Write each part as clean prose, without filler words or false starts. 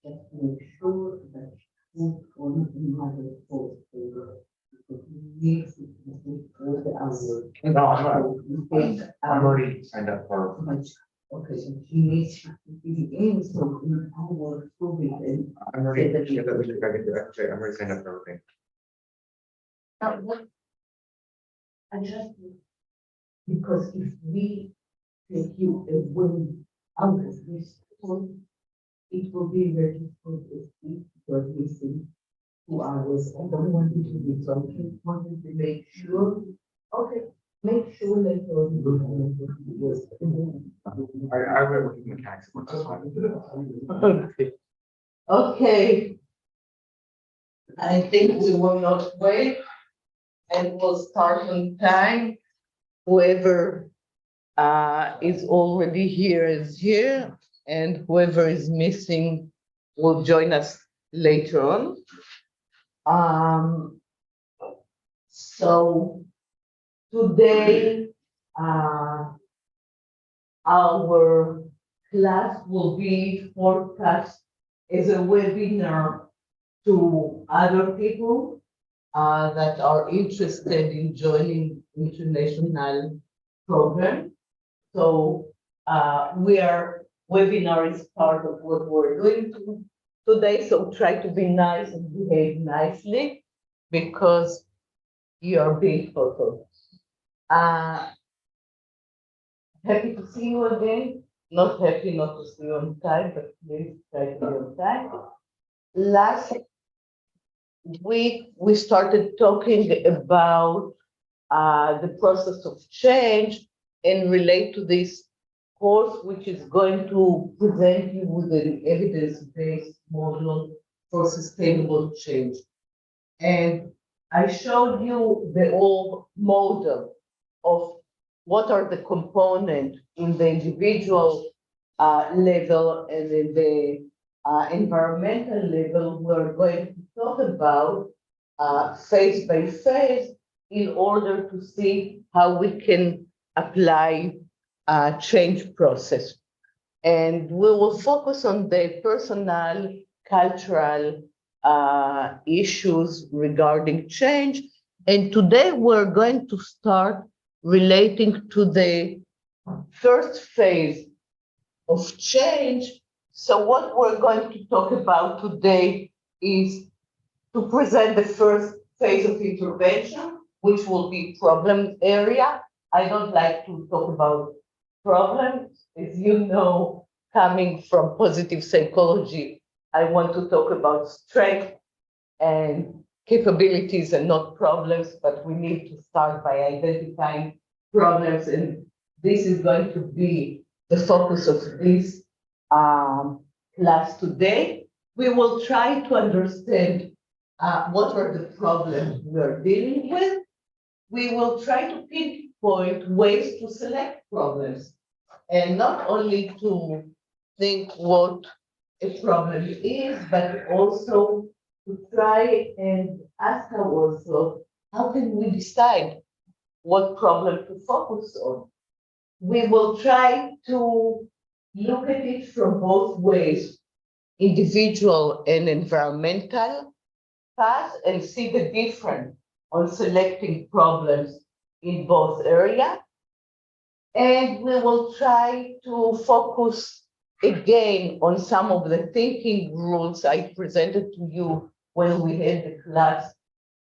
Just make sure that food on another post because we need to for the hour. No, I'm already signed up for. Okay, so she needs to be in, so in our COVID and. I'm already, yeah, that was I can do it. I'm already signed up for everything. I just, because if we take you away out of this school, it will be very difficult to speak because we see 2 hours. I don't want you to be talking, wanted to make sure, okay, make sure later on. I will work in mechanics. Okay. Okay. I think we will not wait and we'll start on time. Whoever is already here is here, and whoever is missing will join us later on. So today, our class will be forecast as a webinar to other people that are interested in joining international program. So webinar is part of what we're doing today. So try to be nice and behave nicely because you are being photoed. Happy to see you again. Not happy not to see you on time, but please try to be on time. Last week, we started talking about the process of change and relate to this course, which is going to present you with an evidence-based model for sustainable change. And I showed you the whole model of what are the components in the individual level and in the environmental level. We're going to talk about phase by phase in order to see how we can apply change process. And we will focus on the personal, cultural issues regarding change. And today we're going to start relating to the first phase of change. So what we're going to talk about today is to present the first phase of intervention, which will be problem area. I don't like to talk about problems. As you know, coming from positive psychology, I want to talk about strength and capabilities and not problems, but we need to start by identifying problems. And this is going to be the focus of this class today. We will try to understand what are the problems we're dealing with. We will try to pinpoint ways to select problems and not only to think what a problem is, but also to try and ask ourselves, how can we decide what problem to focus on? We will try to look at it from both ways, individual and environmental path, and see the difference on selecting problems in both areas. And we will try to focus again on some of the thinking rules I presented to you when we had the class,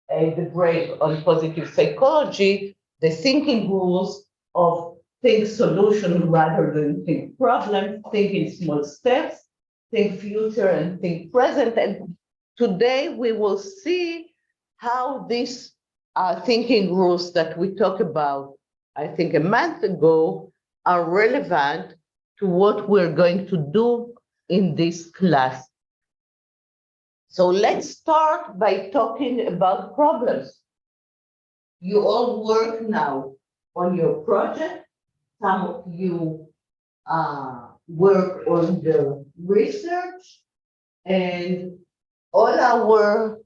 the break on positive psychology, the thinking rules of think solution rather than think problem, think in small steps, think future and think present. And today we will see how these thinking rules that we talked about, I think a month ago, are relevant to what we're going to do in this class. So let's start by talking about problems. You all work now on your project. Some of you work on the research, and all our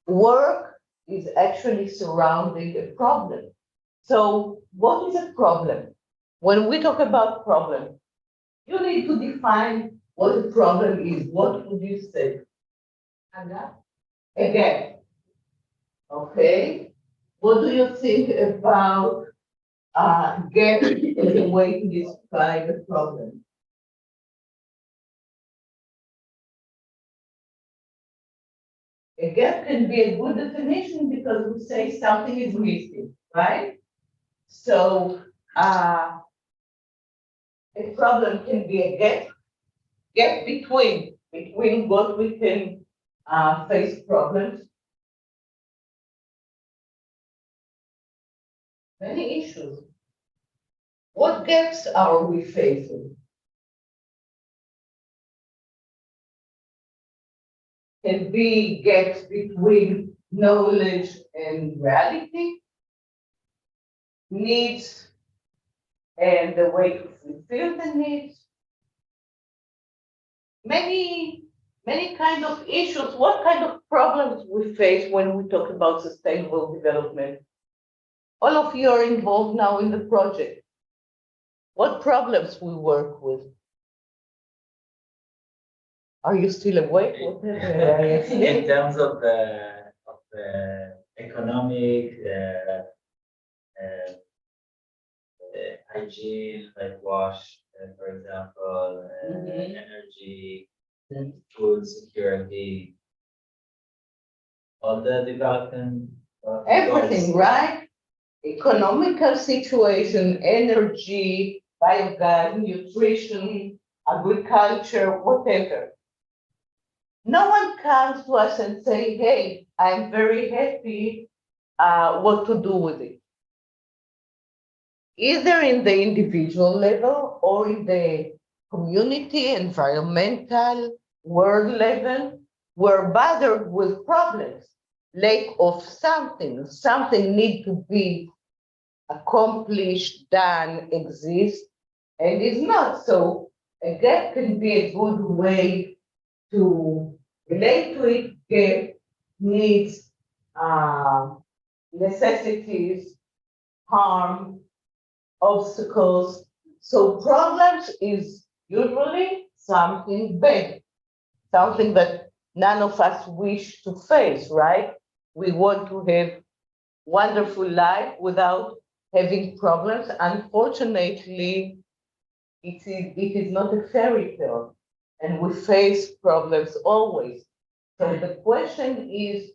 work is actually surrounding a problem. So what is a problem? When we talk about problem, you need to define what a problem is. What would you say? Again, okay. What do you think about gap as a way to describe a problem? A gap can be a good definition because we say something is missing, right? So a problem can be a gap between what we can face problems. Many issues. What gaps are we facing? Can be gaps between knowledge and reality, needs and the way to fulfill the needs. Many kind of issues. What kind of problems we face when we talk about sustainable development? All of you are involved now in the project. What problems we work with? Are you still awake? In terms of the economic, hygiene, like wash, for example, energy, food security, all the development. Everything, right? Economical situation, energy, biogas, nutrition, agriculture, whatever. No one comes to us and say, hey, I'm very happy, what to do with it. Either in the individual level or in the community, environmental, world level, we're bothered with problems, lack of something need to be accomplished, done, exist, and is not. So a gap can be a good way to relate to it. Gap needs, necessities, harm, obstacles. So problems is usually something bad, something that none of us wish to face, right? We want to have wonderful life without having problems. Unfortunately, it is not a fairy tale, and we face problems always. So the question is,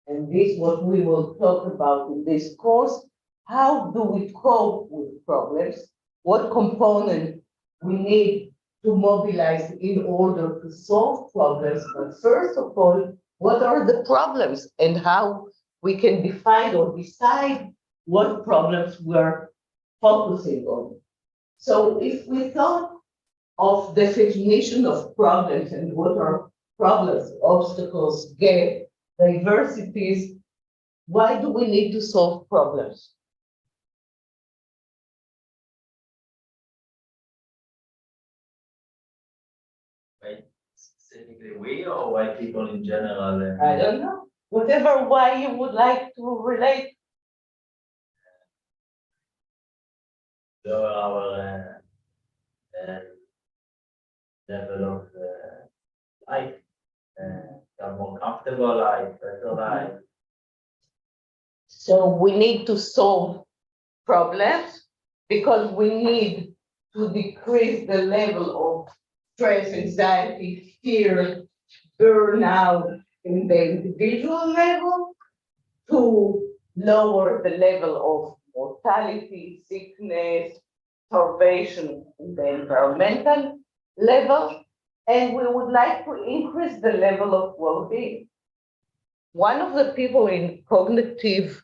and this is what we will talk about in this course, how do we cope with problems? What component we need to mobilize in order to solve problems? But first of all, what are the problems and how we can define or decide what problems we're focusing on? So if we thought of definition of problems and what are problems, obstacles, gap, diversities, why do we need to solve problems? Why specifically we or why people in general? I don't know. Whatever why you would like to relate. Lower our level of life, a more comfortable life, better life. So we need to solve problems because we need to decrease the level of stress, anxiety, fear, burnout in the individual level, to lower the level of mortality, sickness, starvation in the environmental level, and we would like to increase the level of well-being. One of the people in cognitive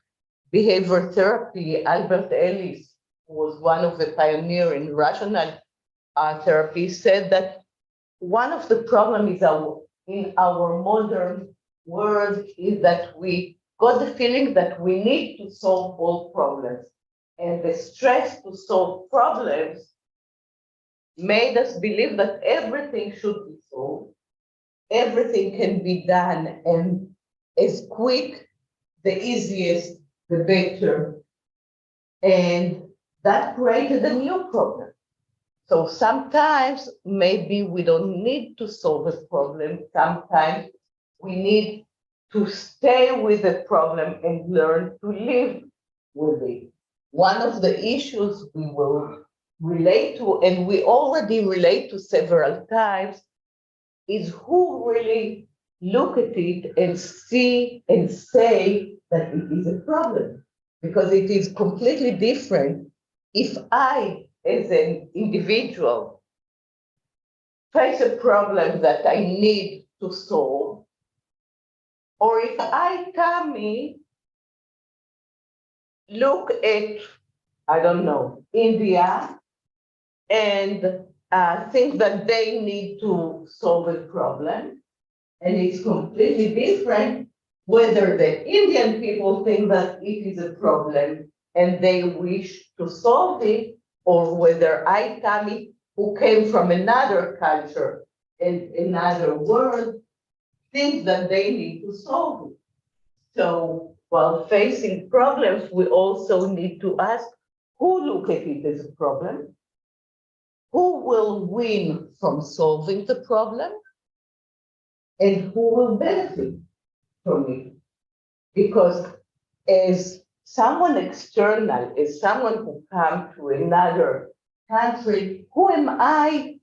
behavior therapy, Albert Ellis, who was one of the pioneers in rational therapy, said that one of the problems in our modern world is that we got the feeling that we need to solve all problems. And the stress to solve problems made us believe that everything should be solved, everything can be done, and as quick, the easiest, the better. And that created a new problem. So sometimes maybe we don't need to solve a problem. Sometimes we need to stay with the problem and learn to live with it. One of the issues we will relate to, and we already relate to several times, is who really look at it and see and say that it is a problem, because it is completely different if I, as an individual, face a problem that I need to solve, or if I, Tammie, look at, I don't know, India and think that they need to solve a problem, and it's completely different whether the Indian people think that it is a problem and they wish to solve it, or whether I, Tammie, who came from another culture and another world, think that they need to solve it. So while facing problems, we also need to ask who look at it as a problem, who will win from solving the problem, and who will benefit from it. Because as someone external, as someone who comes to another country, who am I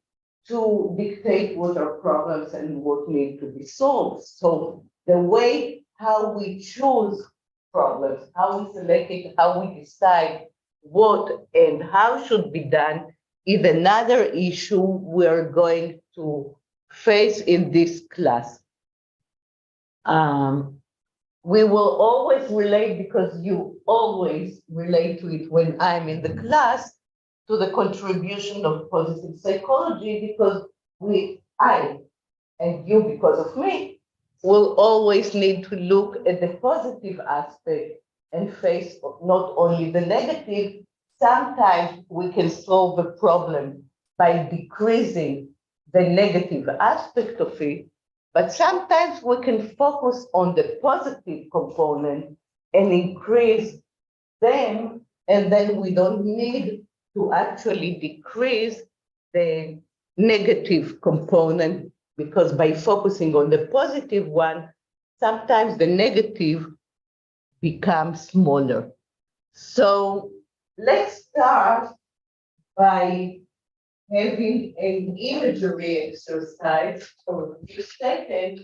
to dictate what are problems and what need to be solved? So the way how we choose problems, how we select it, how we decide what and how should be done is another issue we're going to face in this class. We will always relate, because you always relate to it when I'm in the class, to the contribution of positive psychology, because I and you, because of me, will always need to look at the positive aspect and face not only the negative. Sometimes we can solve a problem by decreasing the negative aspect of it, but sometimes we can focus on the positive component and increase them, and then we don't need to actually decrease the negative component, because by focusing on the positive one, sometimes the negative becomes smaller. So let's start by having an imagery exercise for a few seconds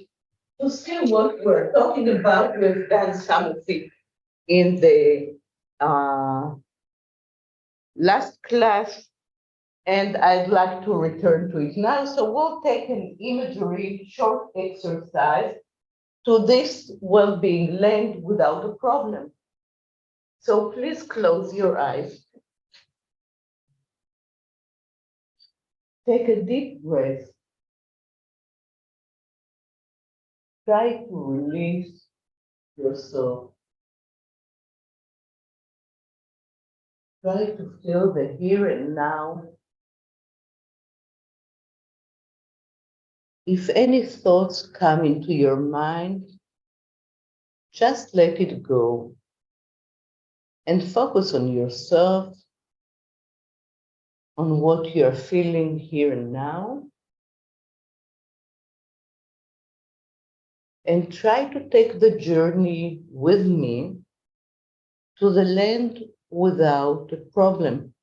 to see what we're talking about. We've done some of it in the last class, and I'd like to return to it now. So we'll take an imagery short exercise to this well-being land without a problem. So please close your eyes. Take a deep breath. Try to release yourself. Try to feel the here and now. If any thoughts come into your mind, just let it go and focus on yourself, on what you're feeling here and now, and try to take the journey with me to the land without a problem,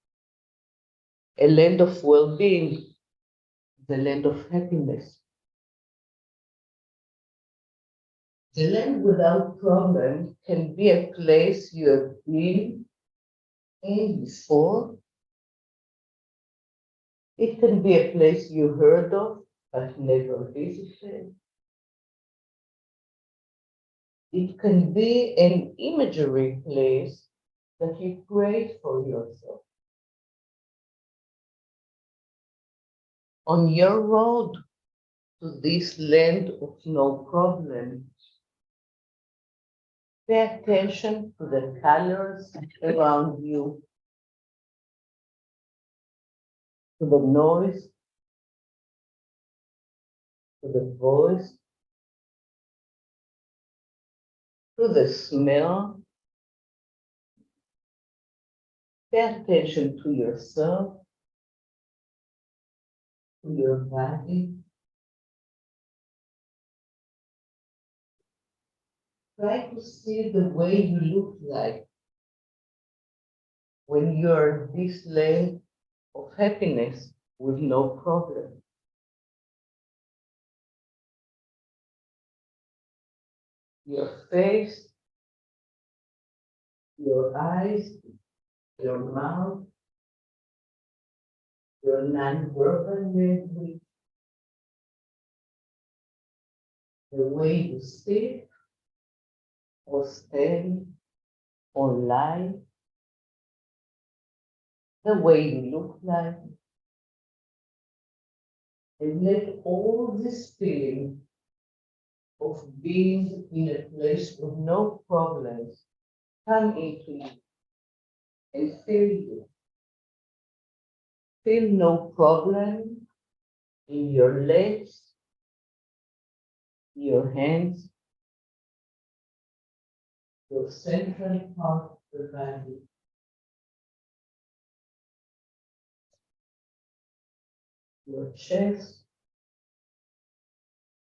a land of well-being, the land of happiness. The land without problem can be a place you have been in before. It can be a place you heard of but never visited. It can be an imagery place that you create for yourself. On your road to this land of no problem, pay attention to the colors around you, to the noise, to the voice, to the smell. Pay attention to yourself, to your body. Try to see the way you look like when you're this land of happiness with no problem. Your face, your eyes, your mouth, your non-verbal language, the way you sit or stand or lie, the way you look like, and let all this feeling of being in a place with no problems come into you and fill you. Feel no problem in your legs, your hands, your central part of the body. Your chest,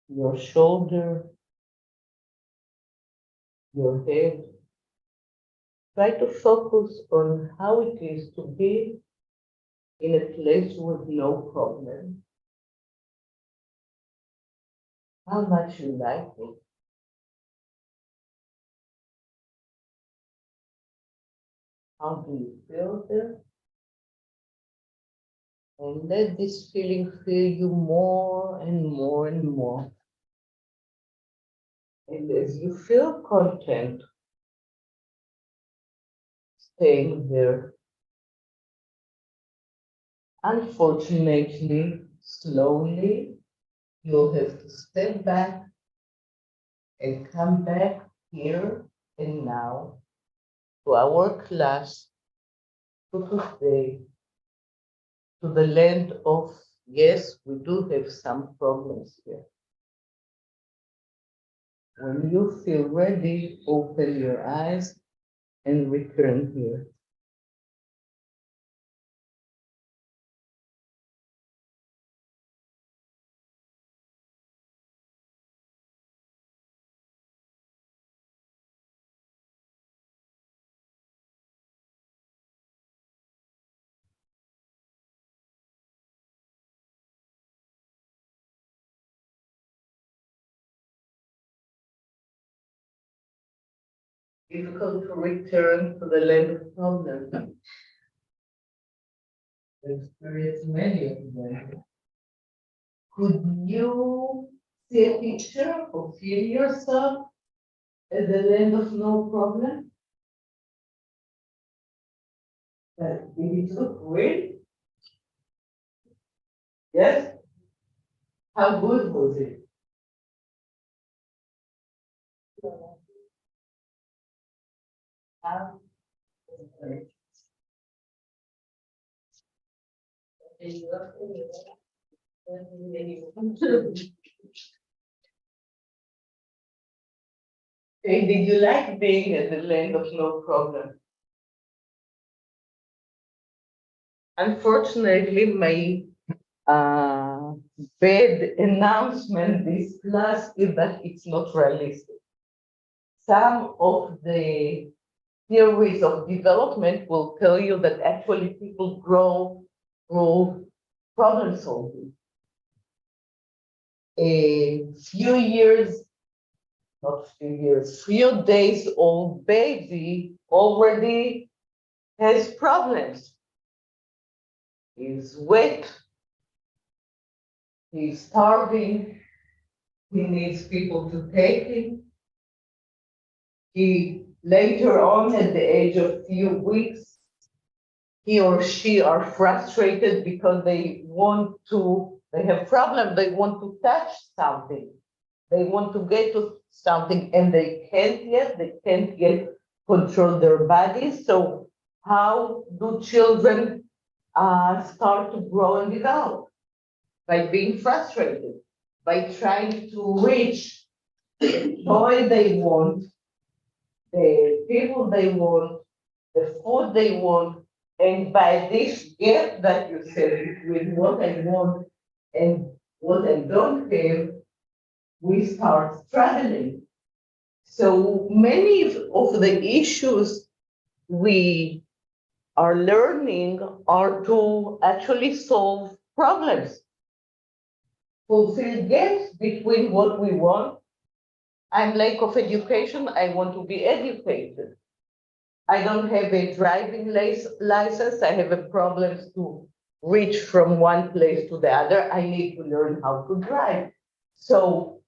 your shoulder, your head. Try to focus on how it is to be in a place with no problem. How much you like it. How do you feel there? And let this feeling fill you more and more and more. And as you feel content, staying there, unfortunately, slowly, you'll have to step back and come back here and now to our class, to today, to the land of, yes, we do have some problems here. When you feel ready, open your eyes and return here. Difficult to return to the land of problems. Experience many of them. Could you see a picture or feel yourself at the land of no problem? Did it look real? Yes? How good was it? How- Hey, did you like being at the land of no problem? Unfortunately, my uh, bad announcement this class is that it's not realistic. Some of the theories of development will tell you that actually people grow through problem solving. A few years, not few years, few days old baby already has problems. He's wet, he's starving, he needs people to take him. He later on, at the age of few weeks, he or she are frustrated because they have problem, they want to touch something. They want to get to something and they can't yet control their bodies. So how do children start to grow and develop? By being frustrated, by trying to reach the toy they want, the people they want, the food they want, and by this gap that you said between what I want and what I don't have, we start struggling. So many of the issues we are learning are to actually solve problems, fulfill gaps between what we want. I'm lack of education, I want to be educated. I don't have a driving license, I have a problem to reach from one place to the other, I need to learn how to drive. So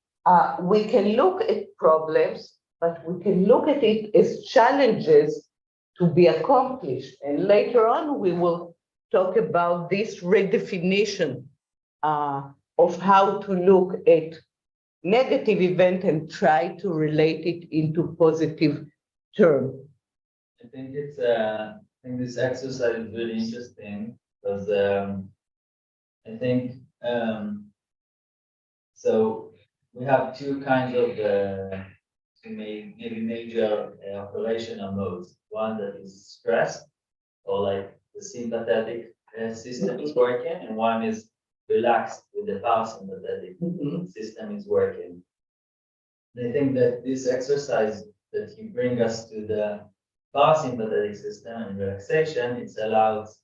we can look at problems, but we can look at it as challenges to be accomplished. And later on, we will talk about this redefinition of how to look at negative event and try to relate it into positive terms. I think this exercise is really interesting because I think so we have two kinds of maybe major operational modes. One that is stress, or like the sympathetic system is working, and one is relaxed with the parasympathetic system is working. And I think that this exercise that you bring us to the parasympathetic system and relaxation, it allows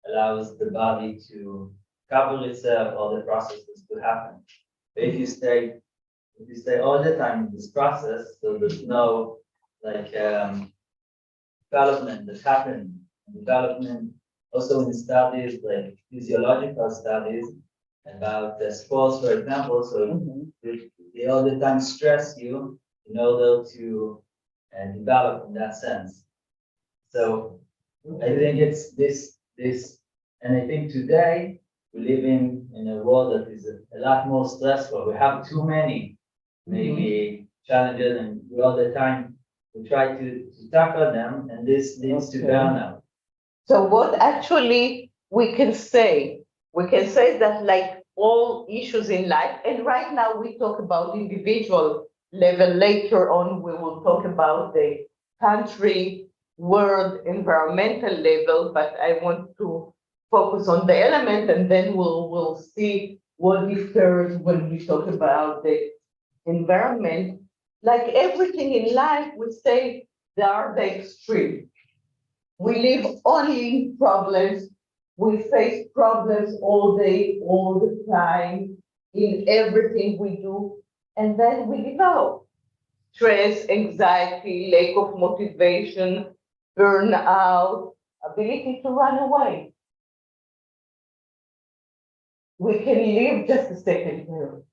the body to cover itself, all the processes to happen. But if you stay all the time in this process, so there's no like development that happen, development also in studies like physiological studies about the sports, for example. So they all the time stress you in order to develop in that sense. So I think it's this, and I think today we live in a world that is a lot more stressful. We have too many maybe challenges, and we all the time we try to tackle them, and this leads to burnout. So what actually we can say? We can say that like all issues in life, and right now we talk about individual level. Later on, we will talk about the country, world, environmental level, but I want to focus on the element, and then we'll see what differs when we talk about the environment. Like everything in life, we say there are the extremes. We live only in problems. We face problems all day, all the time, in everything we do. And then we develop stress, anxiety, lack of motivation, burnout, ability to run away. We can live just a second here.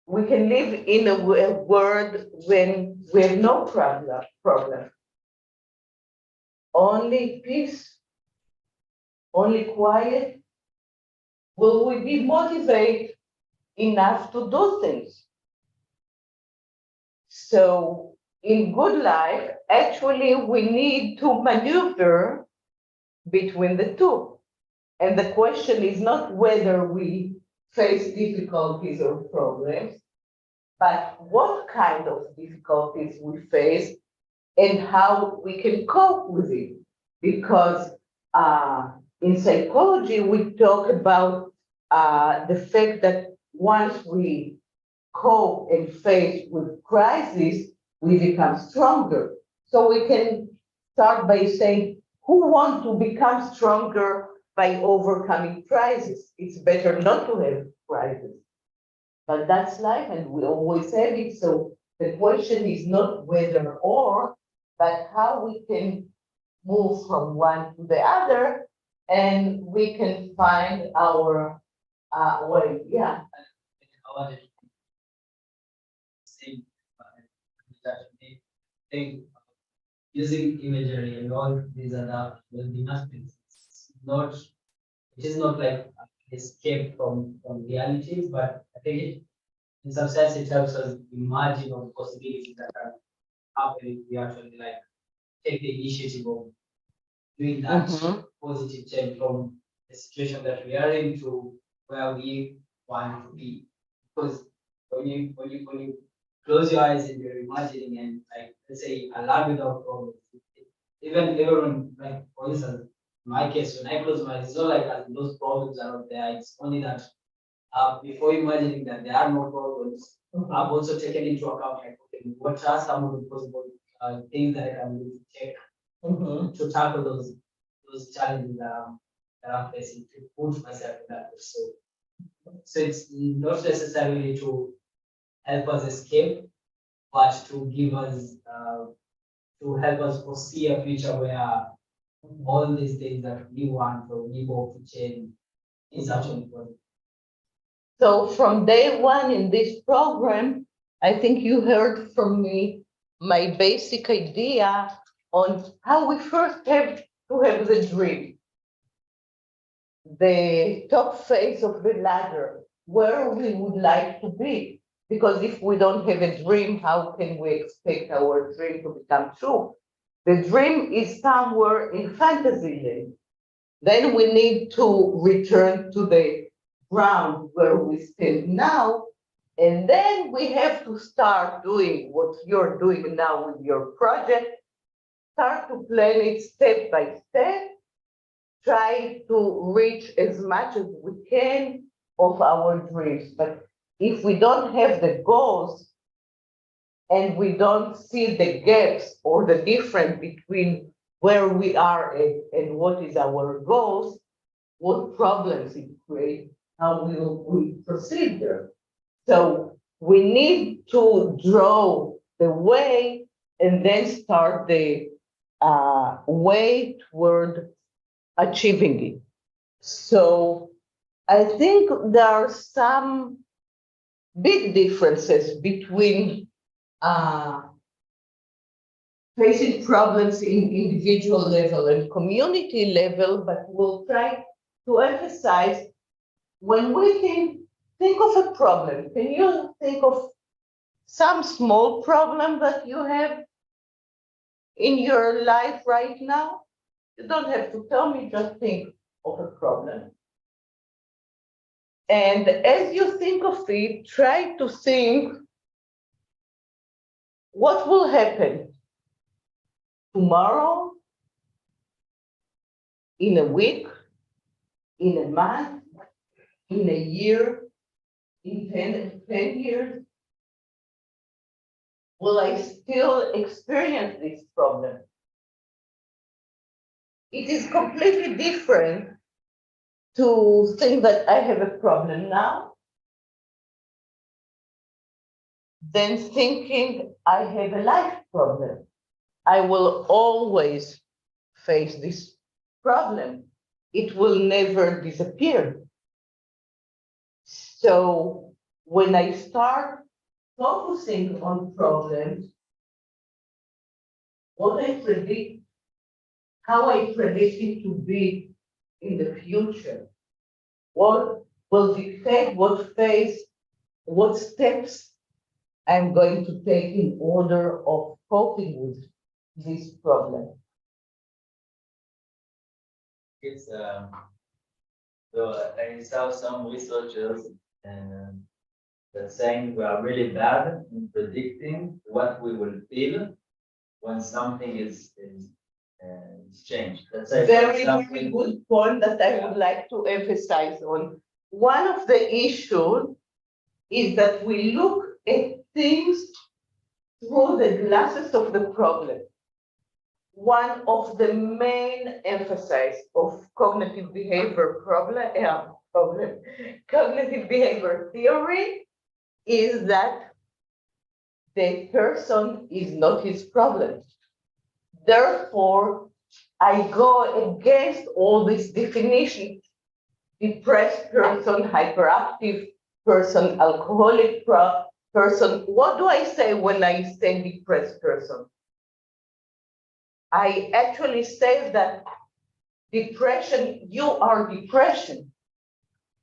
We can live in a world when we have no problem. Only peace, only quiet. Will we be motivated enough to do things? So in good life, actually, we need to maneuver between the two. And the question is not whether we face difficulties or problems, but what kind of difficulties we face and how we can cope with it. Because in psychology, we talk about the fact that once we cope and face with crisis, we become stronger. So we can start by saying, who wants to become stronger by overcoming crisis? It's better not to have crisis. But that's life, and we always have it. So the question is not whether or, but how we can move from one to the other, and we can find our way. Yeah. I wanted to say that I think using imagery and all these other gymnastics, not it is not like escape from realities, but I think it, in some sense it helps us imagine of possibilities that can happen if we actually like take the initiative of doing that positive change from the situation that we are in to where we want to be. Because when you close your eyes and you're imagining and like let's say a land without problems, even everyone like for instance, in my case, when I close my eyes, it's not like those problems are out there. It's only that before imagining that there are no problems, I've also taken into account like okay, what are some of the possible things that I can do to take to tackle those challenges that I'm facing to put myself in that position. So it's not necessarily to help us escape, but to give us to help us foresee a future where all these things that we want or we hope to change is actually possible. So from day one in this program, I think you heard from me my basic idea on how we first have to have the dream, the top phase of the ladder, where we would like to be. Because if we don't have a dream, how can we expect our dream to become true? The dream is somewhere in fantasy land. Then we need to return to the ground where we stand now. And then we have to start doing what you're doing now with your project. Start to plan it step by step. Try to reach as much as we can of our dreams. But if we don't have the goals and we don't see the gaps or the difference between where we are and what is our goals, what problems it creates, how will we proceed there? So we need to draw the way and then start the way toward achieving it. So I think there are some big differences between facing problems in individual level and community level, but we'll try to emphasize when we think of a problem. Can you think of some small problem that you have in your life right now? You don't have to tell me, just think of a problem. And as you think of it, try to think what will happen tomorrow, in a week, in a month, in a year, in 10 years. Will I still experience this problem? It is completely different to think that I have a problem now than thinking I have a life problem. I will always face this problem. It will never disappear. So when I start focusing on problems, what I predict, how I predict it to be in the future, what will dictate what phase, what steps I'm going to take in order of coping with this problem. It's, so I saw some researchers that saying we are really bad in predicting what we will feel when something is changed. Let's say, for Very, example, very good point that I would like to emphasize on. One of the issues is that we look at things through the glasses of the problem. One of the main emphasis of cognitive behavior cognitive behavior theory is that the person is not his problem. Therefore, I go against all these definitions: depressed person, hyperactive person, alcoholic person. What do I say when I say depressed person? I actually say that depression, you are depression,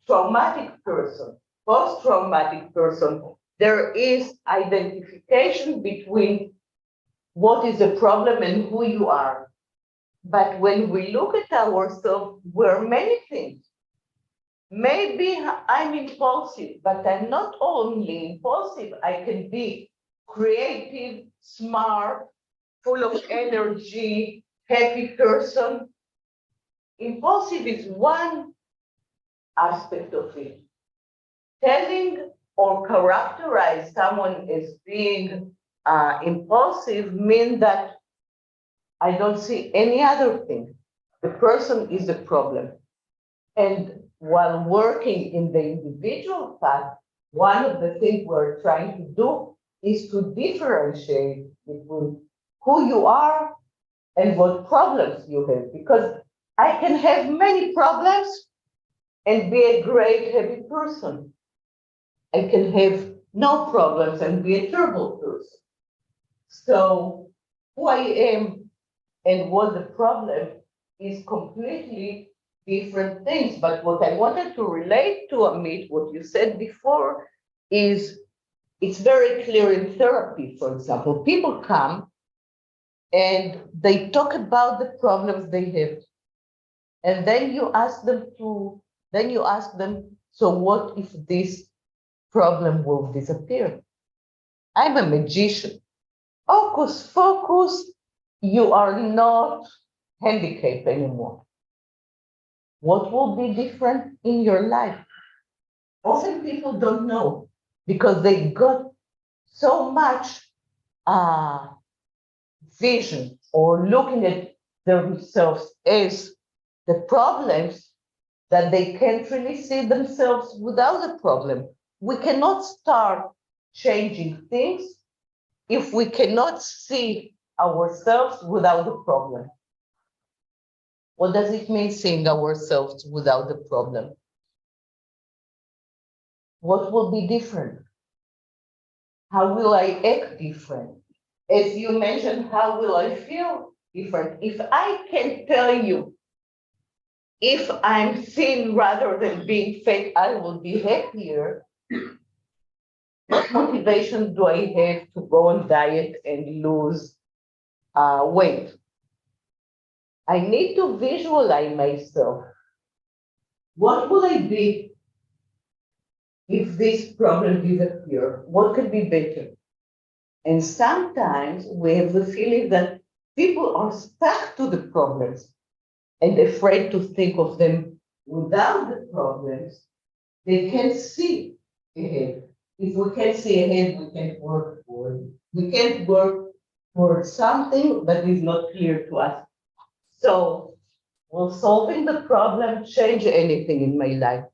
traumatic person, post-traumatic person. There is identification between what is the problem and who you are. But when we look at ourselves, we're many things. Maybe I'm impulsive, but I'm not only impulsive. I can be creative, smart, full of energy, happy person. Impulsive is one aspect of it. Telling or characterize someone as being impulsive means that I don't see any other thing. The person is the problem. And while working in the individual path, one of the things we're trying to do is to differentiate between who you are and what problems you have. Because I can have many problems and be a great, happy person. I can have no problems and be a terrible person. So who I am and what the problem is completely different things. But what I wanted to relate to, Amit, what you said before, is it's very clear in therapy, for example. People come and they talk about the problems they have. And then you ask them, so what if this problem will disappear? I'm a magician. Focus, focus. You are not handicapped anymore. What will be different in your life? Often people don't know because they got so much vision or looking at themselves as the problems that they can't really see themselves without a problem. We cannot start changing things if we cannot see ourselves without a problem. What does it mean seeing ourselves without the problem? What will be different? How will I act different? As you mentioned, how will I feel different? If I can tell you, if I'm thin rather than being fat, I will be happier. What motivation do I have to go on diet and lose weight? I need to visualize myself. What will I be if this problem disappears? What could be better? And sometimes we have the feeling that people are stuck to the problems and afraid to think of them without the problems. They can't see ahead. If we can't see ahead, we can't work for it. We can't work for something that is not clear to us. So, will solving the problem change anything in my life?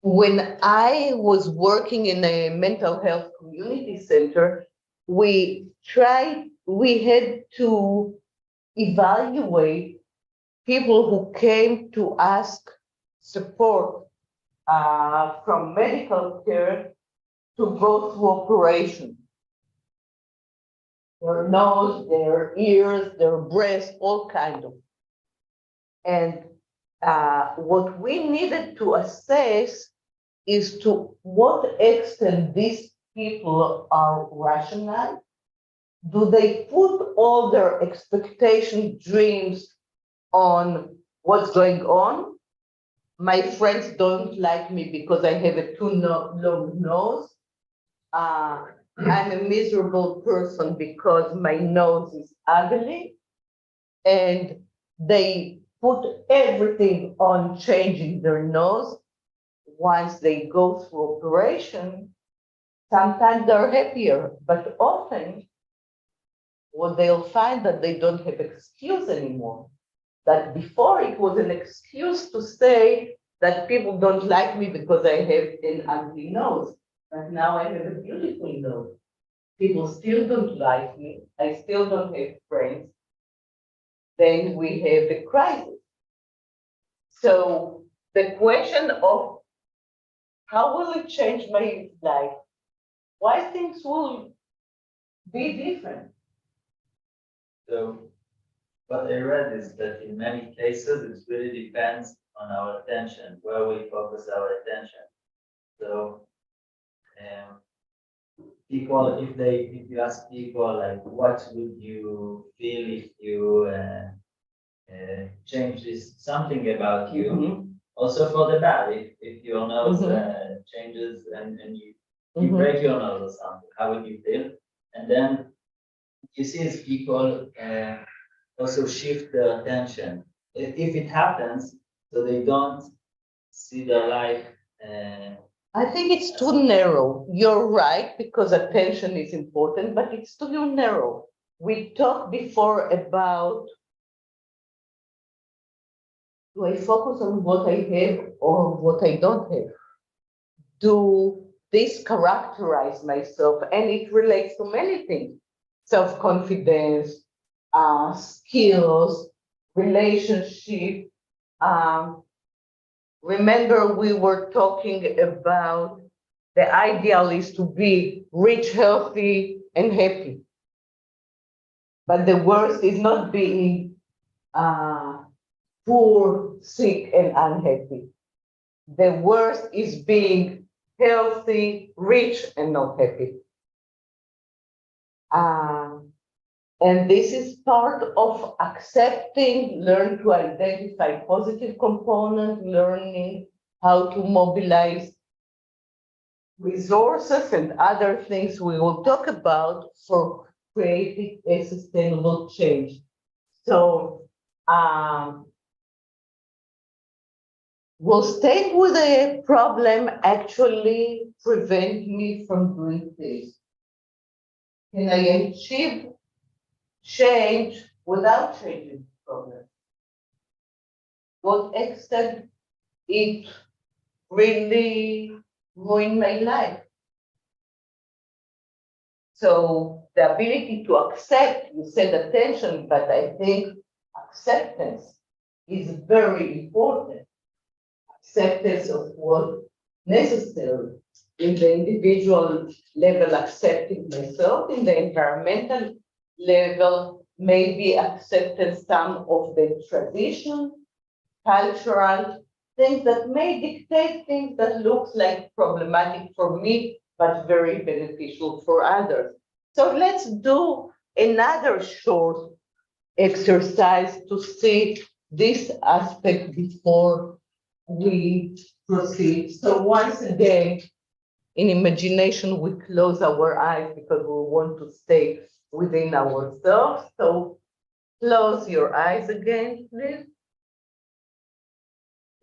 When I was working in a mental health community center, we had to evaluate people who came to ask support from medical care to go through operation. Their nose, their ears, their breast, all kinds of. And what we needed to assess is to what extent these people are rational. Do they put all their expectation dreams on what's going on? My friends don't like me because I have a too long nose. I'm a miserable person because my nose is ugly. And they put everything on changing their nose. Once they go through operation, sometimes they're happier, but often what they'll find that they don't have excuse anymore. That before it was an excuse to say that people don't like me because I have an ugly nose, but now I have a beautiful nose. People still don't like me. I still don't have friends. Then we have a crisis. So the question of how will it change my life? Why things will be different? So what I read is that in many cases, it really depends on our attention, where we focus our attention. So people, if you ask people like, what would you feel if you change this something about you? Mhm. Also for the bad, if your nose Mhm. changes and you Mhm. break your nose or something, how would you feel? And then you see as people also shift their attention. If it happens, so they don't see their life. I think it's too narrow. You're right, because attention is important, but it's too narrow. We talked before about, do I focus on what I have or what I don't have? Do this characterize myself? And it relates to many things: self-confidence, skills, relationship. Remember, we were talking about the ideal is to be rich, healthy, and happy. But the worst is not being poor, sick, and unhappy. The worst is being healthy, rich, and not happy. And this is part of accepting, learn to identify positive components, learning how to mobilize resources and other things we will talk about for creating a sustainable change. So will staying with a problem actually prevent me from doing this? Can I achieve change without changing the problem? What extent it really ruined my life? So the ability to accept, you said attention, but I think acceptance is very important. Acceptance of what necessary in the individual level, accepting myself, in the environmental level, maybe accepting some of the tradition, cultural things that may dictate things that looks like problematic for me, but very beneficial for others. So let's do another short exercise to see this aspect before we proceed. So once again, in imagination, we close our eyes because we want to stay within ourselves. So close your eyes again, please.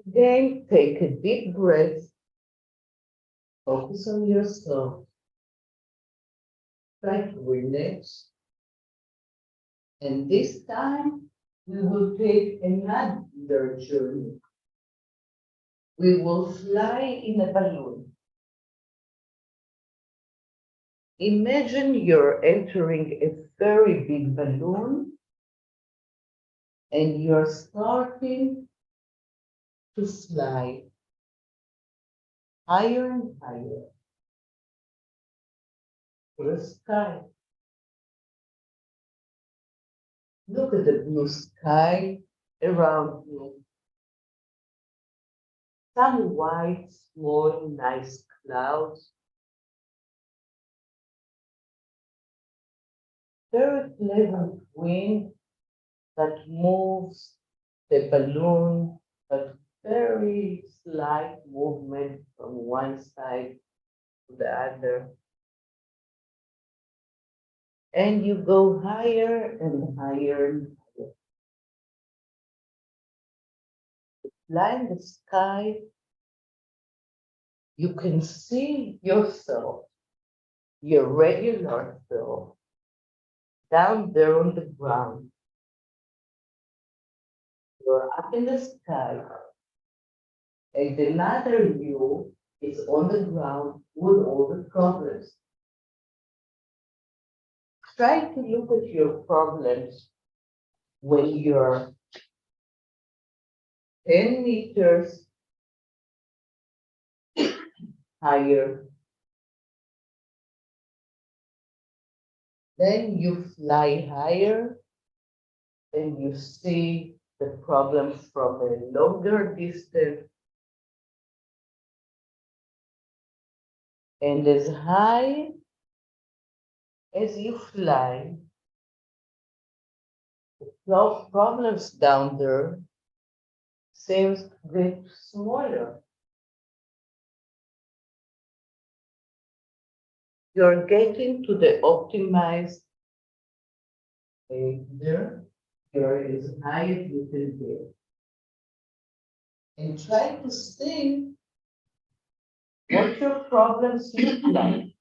Again, take a deep breath. Focus on yourself. Try to relax. And this time, we will take another journey. We will fly in a balloon. Imagine you're entering a very big balloon and you're starting to fly higher and higher to the sky. Look at the blue sky around you. Some white, small, nice clouds. Very pleasant wind that moves the balloon, but very slight movement from one side to the other. And you go higher and higher and higher. Fly in the sky, you can see yourself, your regular self, down there on the ground. You're up in the sky, and another you is on the ground with all the problems. Try to look at your problems when you're 10 meters higher. Then you fly higher and you see the problem from a longer distance. And as high as you fly, the problems down there seems to get smaller. You're getting to the optimized state there. You're as high as you can get. And try to see what your problems look like.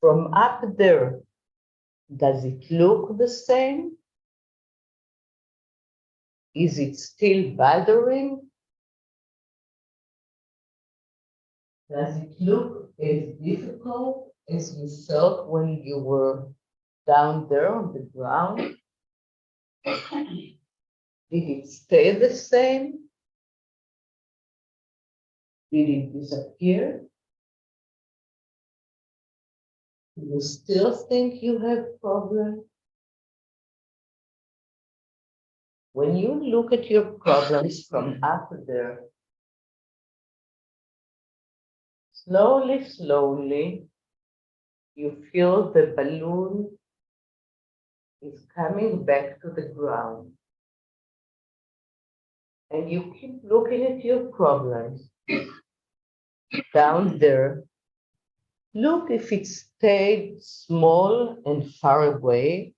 From up there, does it look the same? Is it still bothering? Does it look as difficult as you felt when you were down there on the ground? Did it stay the same? Did it disappear? Do you still think you have problems? When you look at your problems from up there, slowly, slowly, you feel the balloon is coming back to the ground. And you keep looking at your problems down there. Look if it stayed small and far away,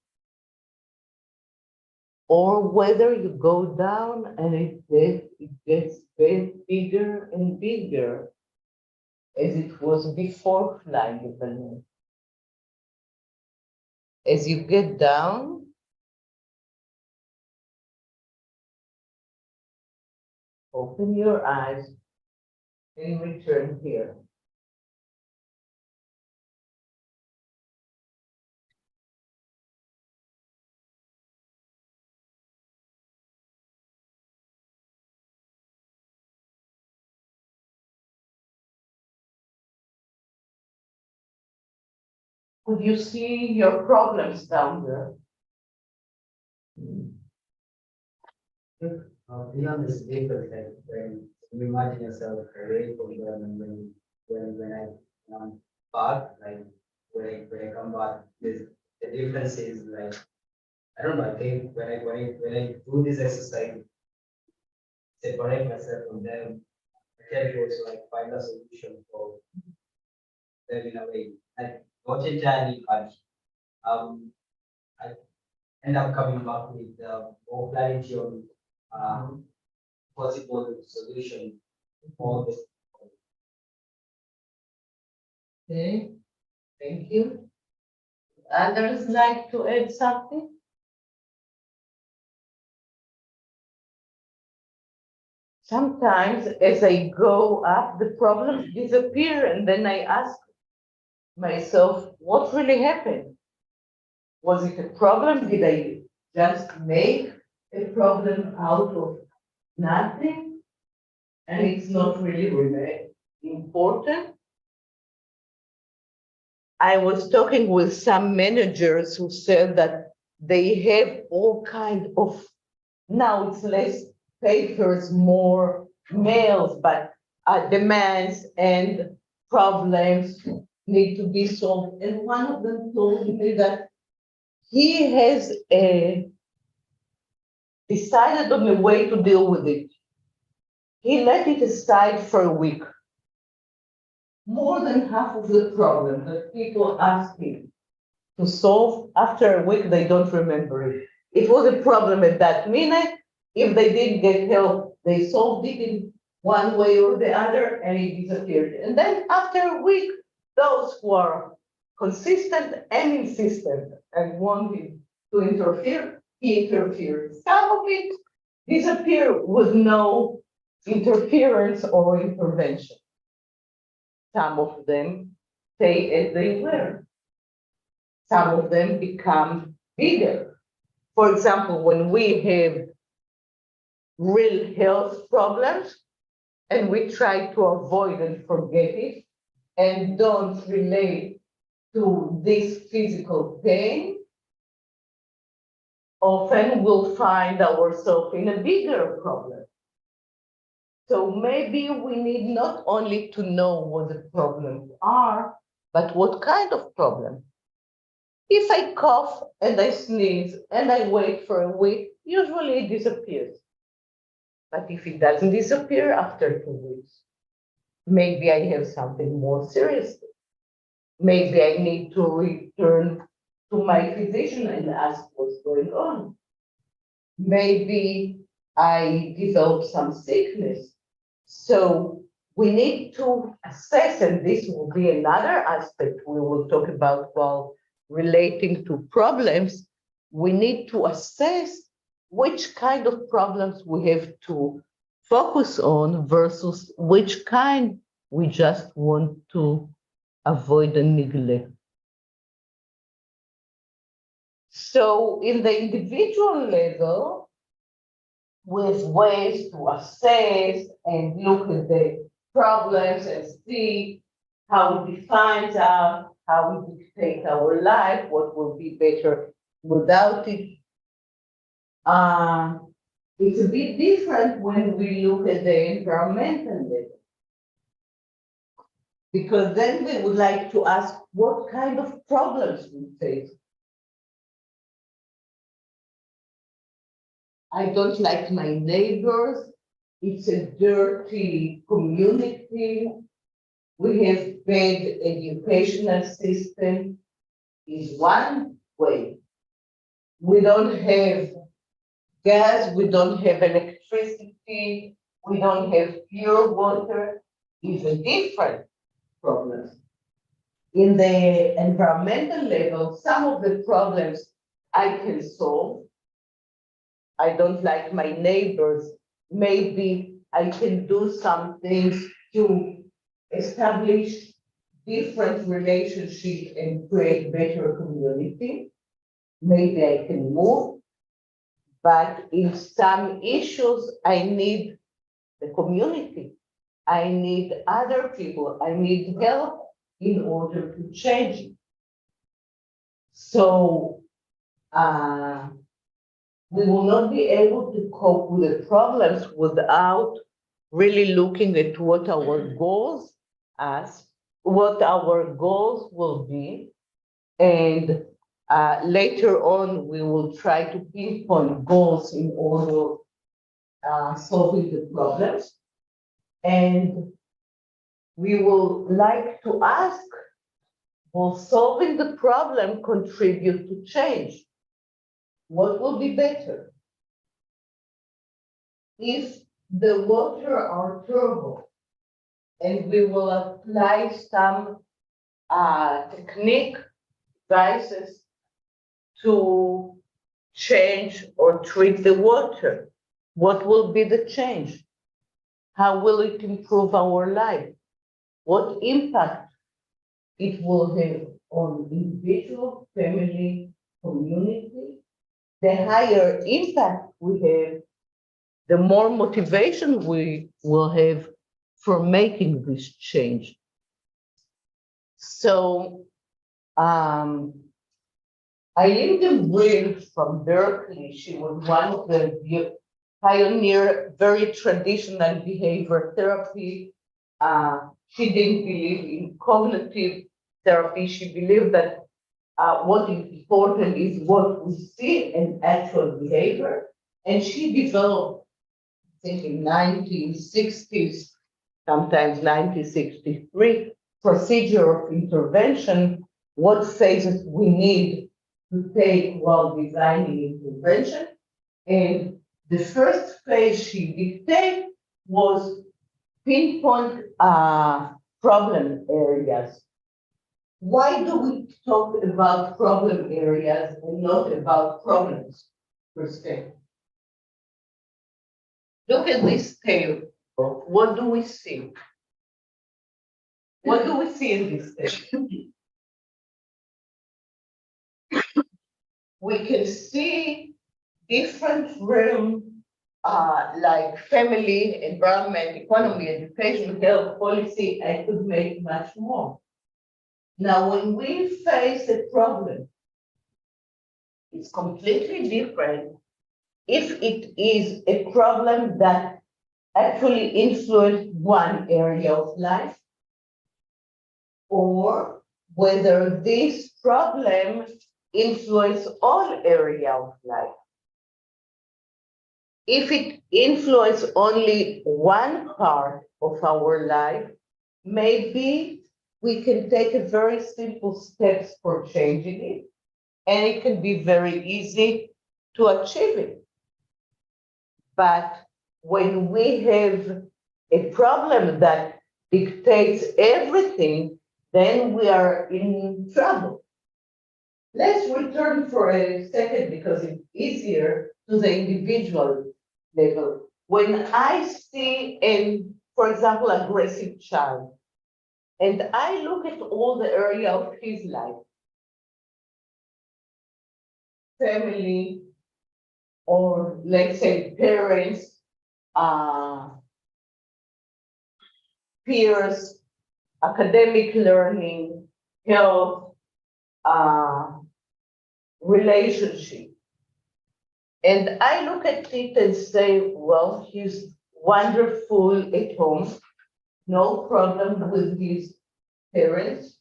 or whether you go down and it gets bigger and bigger as it was before flying the balloon. As you get down, open your eyes and return here. Could you see your problems down there? Beyond this paper, like when you imagine yourself away from them and when I back, like when I come back, the difference is like I don't know, I think when I do this exercise, separate myself from them, I can also like find a solution for them in a way. Like not entirely, but I end up coming back with more clarity on possible solution for this. Okay, thank you. Others like to add something? Sometimes as I go up, the problems disappear, and then I ask myself, what really happened? Was it a problem? Did I just make a problem out of nothing? And it's not really important. I was talking with some managers who said that they have all kind of, now it's less papers, more mails, but demands and problems need to be solved. And one of them told me that he has decided on a way to deal with it. He let it aside for a week. More than half of the problem that people ask him to solve, after a week, they don't remember it. It was a problem at that minute. If they didn't get help, they solved it in one way or the other, and it disappeared. And then after a week, those who are consistent and insistent and wanted to interfere, he interfered. Some of it disappeared with no interference or intervention. Some of them stay as they were. Some of them become bigger. For example, when we have real health problems and we try to avoid and forget it and don't relate to this physical pain, often we'll find ourselves in a bigger problem. So maybe we need not only to know what the problems are, but what kind of problem. If I cough and I sneeze and I wait for a week, usually it disappears. But if it doesn't disappear after 2 weeks, maybe I have something more serious. Maybe I need to return to my physician and ask what's going on. Maybe I develop some sickness. So we need to assess, and this will be another aspect we will talk about while relating to problems. We need to assess which kind of problems we have to focus on versus which kind we just want to avoid and neglect. So in the individual level, with ways to assess and look at the problems and see how it defines us, how it dictates our life, what will be better without it. It's a bit different when we look at the environmental level. Because then we would like to ask what kind of problems we face. I don't like my neighbors. It's a dirty community. We have bad educational system is one way. We don't have gas, we don't have electricity, we don't have pure water, is a different problem. In the environmental level, some of the problems I can solve. I don't like my neighbors. Maybe I can do some things to establish different relationships and create better community. Maybe I can move, but in some issues, I need the community. I need other people. I need help in order to change it. So we will not be able to cope with the problems without really looking at what our goals as, what our goals will be. And later on, we will try to pinpoint goals in order solving the problems. And we will like to ask, will solving the problem contribute to change? What will be better? If the water are turbo and we will apply some technique devices to change or treat the water, what will be the change? How will it improve our life? What impact it will have on individual, family, community? The higher impact we have, the more motivation we will have for making this change. So, Eileen Brill from Berkeley, she was one of the pioneer, very traditional behavior therapy. She didn't believe in cognitive therapy. She believed that what is important is what we see in actual behavior. And she developed, I think in 1960s, sometimes 1963, procedure of intervention, what phases we need to take while designing intervention. And the first phase she dictated was pinpoint problem areas. Why do we talk about problem areas and not about problems per se? Look at this table. What do we see? What do we see in this table? We can see different realms like family, environment, economy, education, health, policy. I could make much more. Now, when we face a problem, it's completely different if it is a problem that actually influences one area of life, or whether this problem influences all areas of life. If it influences only one part of our life, maybe we can take a very simple steps for changing it, and it can be very easy to achieve it. But when we have a problem that dictates everything, then we are in trouble. Let's return for a second, because it's easier, to the individual level. When I see, for example, aggressive child, and I look at all the area of his life, family, or let's say parents, peers, academic learning, health, relationship. And I look at it and say, well, he's wonderful at home, no problem with his parents,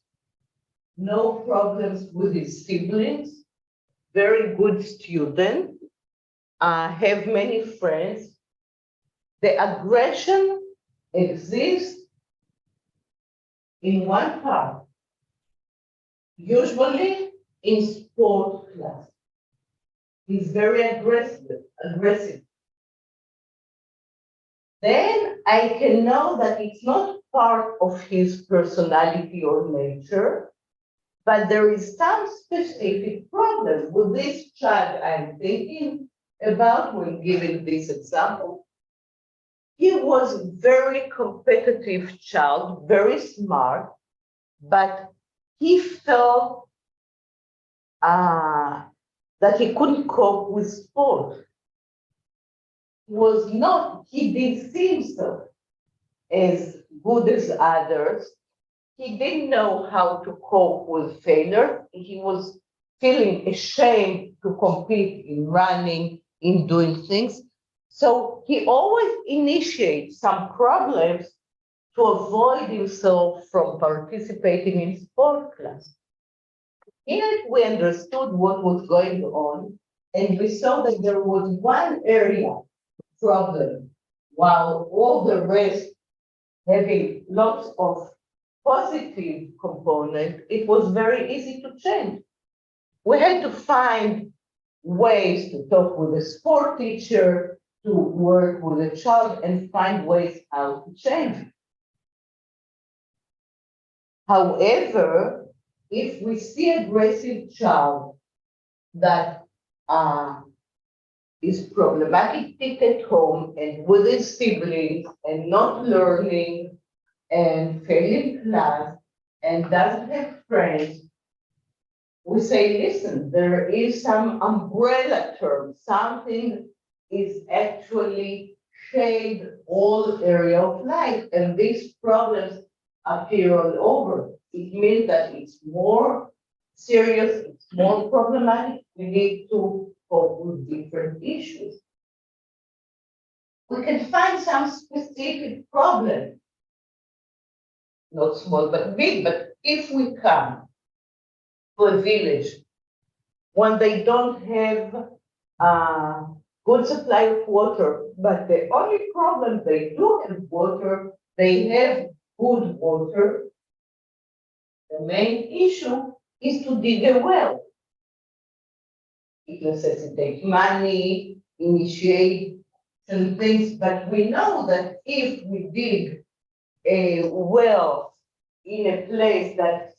no problems with his siblings, very good student, have many friends. The aggression exists in one part, usually in sport class. He's very aggressive. Then I can know that it's not part of his personality or nature, but there is some specific problem with this child I'm thinking about when giving this example. He was very competitive child, very smart, but he felt that he couldn't cope with sport. He didn't see himself as good as others. He didn't know how to cope with failure. He was feeling ashamed to compete in running, in doing things. So he always initiates some problems to avoid himself from participating in sport class. Here we understood what was going on, and we saw that there was one area problem, while all the rest having lots of positive component, it was very easy to change. We had to find ways to talk with a sport teacher, to work with a child and find ways how to change. However, if we see an aggressive child that is problematic at home and with his siblings and not learning and failing class and doesn't have friends, we say, listen, there is some umbrella term, something is actually shade all area of life, and these problems appear all over. It means that it's more serious, it's more problematic. We need to cope with different issues. We can find some specific problem, not small but big, but if we come to a village when they don't have a good supply of water, but the only problem they do have water, they have good water. The main issue is to dig a well. It necessitates money, initiate some things, but we know that if we dig a well in a place that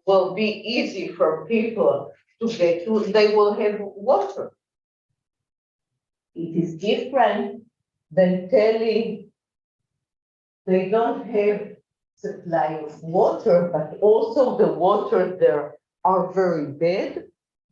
will be easy for people to get to, they will have water. It is different than telling they don't have supply of water, but also the water there are very bad.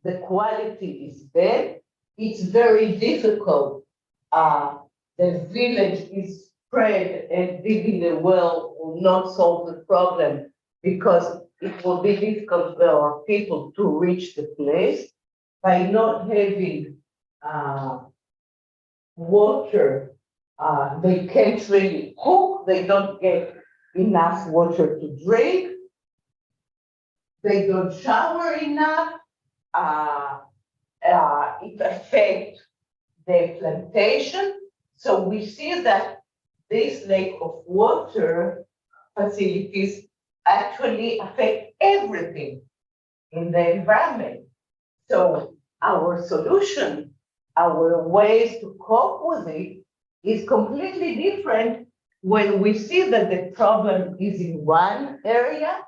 The quality is bad. It's very difficult. The village is spread and digging a well will not solve the problem because it will be difficult for our people to reach the place. By not having water, they can't really cook, they don't get enough water to drink, they don't shower enough, it affects the plantation. So we see that this lack of water facilities actually affect everything in the environment. So our solution, our ways to cope with it is completely different when we see that the problem is in one area,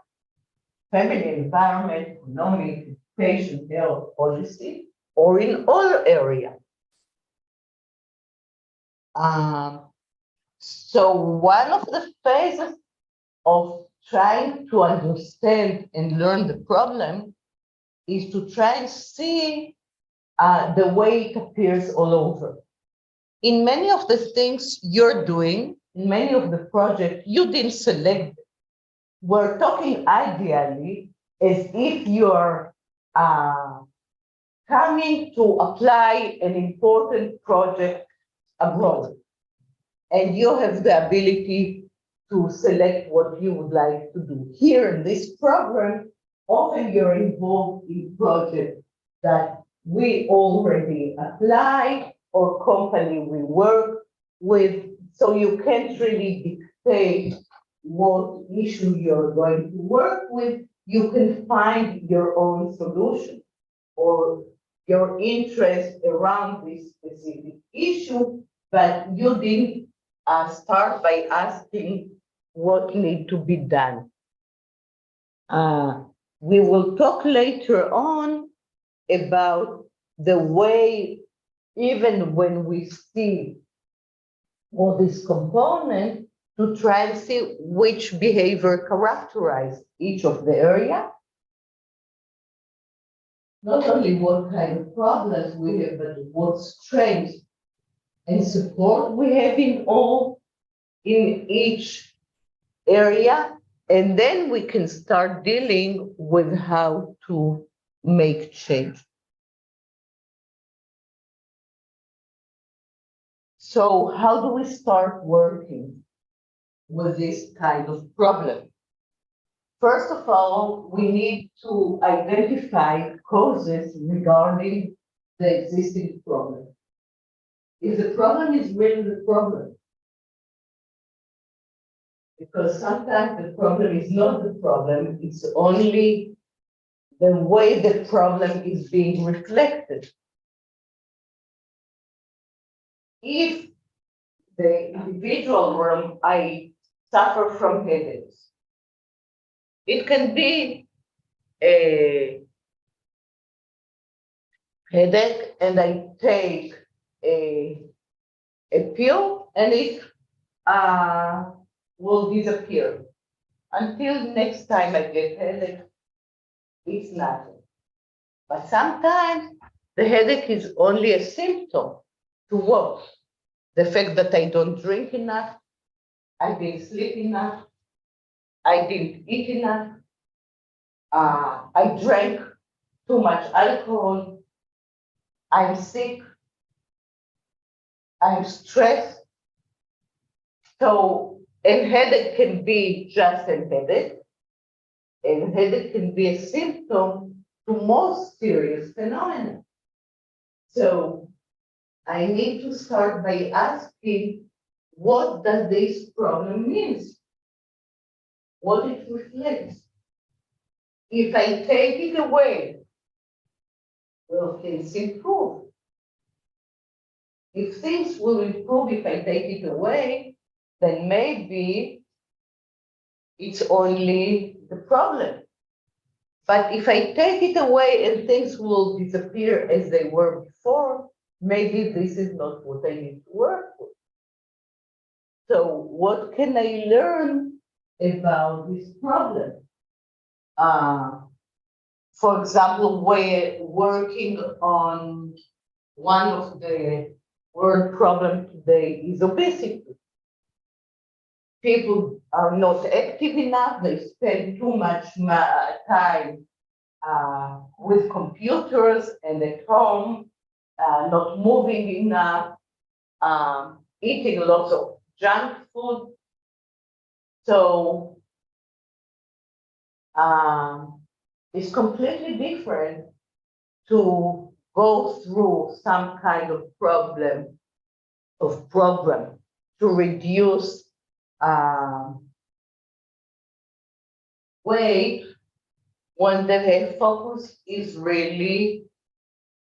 family environment, economic, patient health policy, or in all areas. So one of the phases of trying to understand and learn the problem is to try and see the way it appears all over. In many of the things you're doing, in many of the projects, you didn't select them. We're talking ideally as if you're coming to apply an important project abroad, and you have the ability to select what you would like to do. Here in this program, often you're involved in projects that we already apply or company we work with, so you can't really dictate what issue you're going to work with. You can find your own solution or your interest around this specific issue, but you didn't start by asking what needs to be done. We will talk later on about the way, even when we see all these components, to try and see which behavior characterize each of the area. Not only what kind of problems we have, but what strengths and support we have in each area. And then we can start dealing with how to make change. So how do we start working with this kind of problem? First of all, we need to identify causes regarding the existing problem. If the problem is really the problem, because sometimes the problem is not the problem, it's only the way the problem is being reflected. If the individual where I suffer from headaches, it can be a headache and I take a pill and it will disappear. Until next time I get headache, it's nothing. But sometimes the headache is only a symptom to what? The fact that I don't drink enough, I didn't sleep enough, I didn't eat enough, I drank too much alcohol, I'm sick, I'm stressed. So a headache can be just a headache, and headache can be a symptom to more serious phenomena. So I need to start by asking, what does this problem mean? What it reflects? If I take it away, will things improve? If things will improve if I take it away, then maybe it's only the problem. But if I take it away and things will disappear as they were before, maybe this is not what I need to work with. So what can I learn about this problem? For example, we're working on one of the world problems today is obesity. People are not active enough, they spend too much time with computers and at home, not moving enough, eating lots of junk food. So it's completely different to go through some kind of program to reduce weight when the focus is really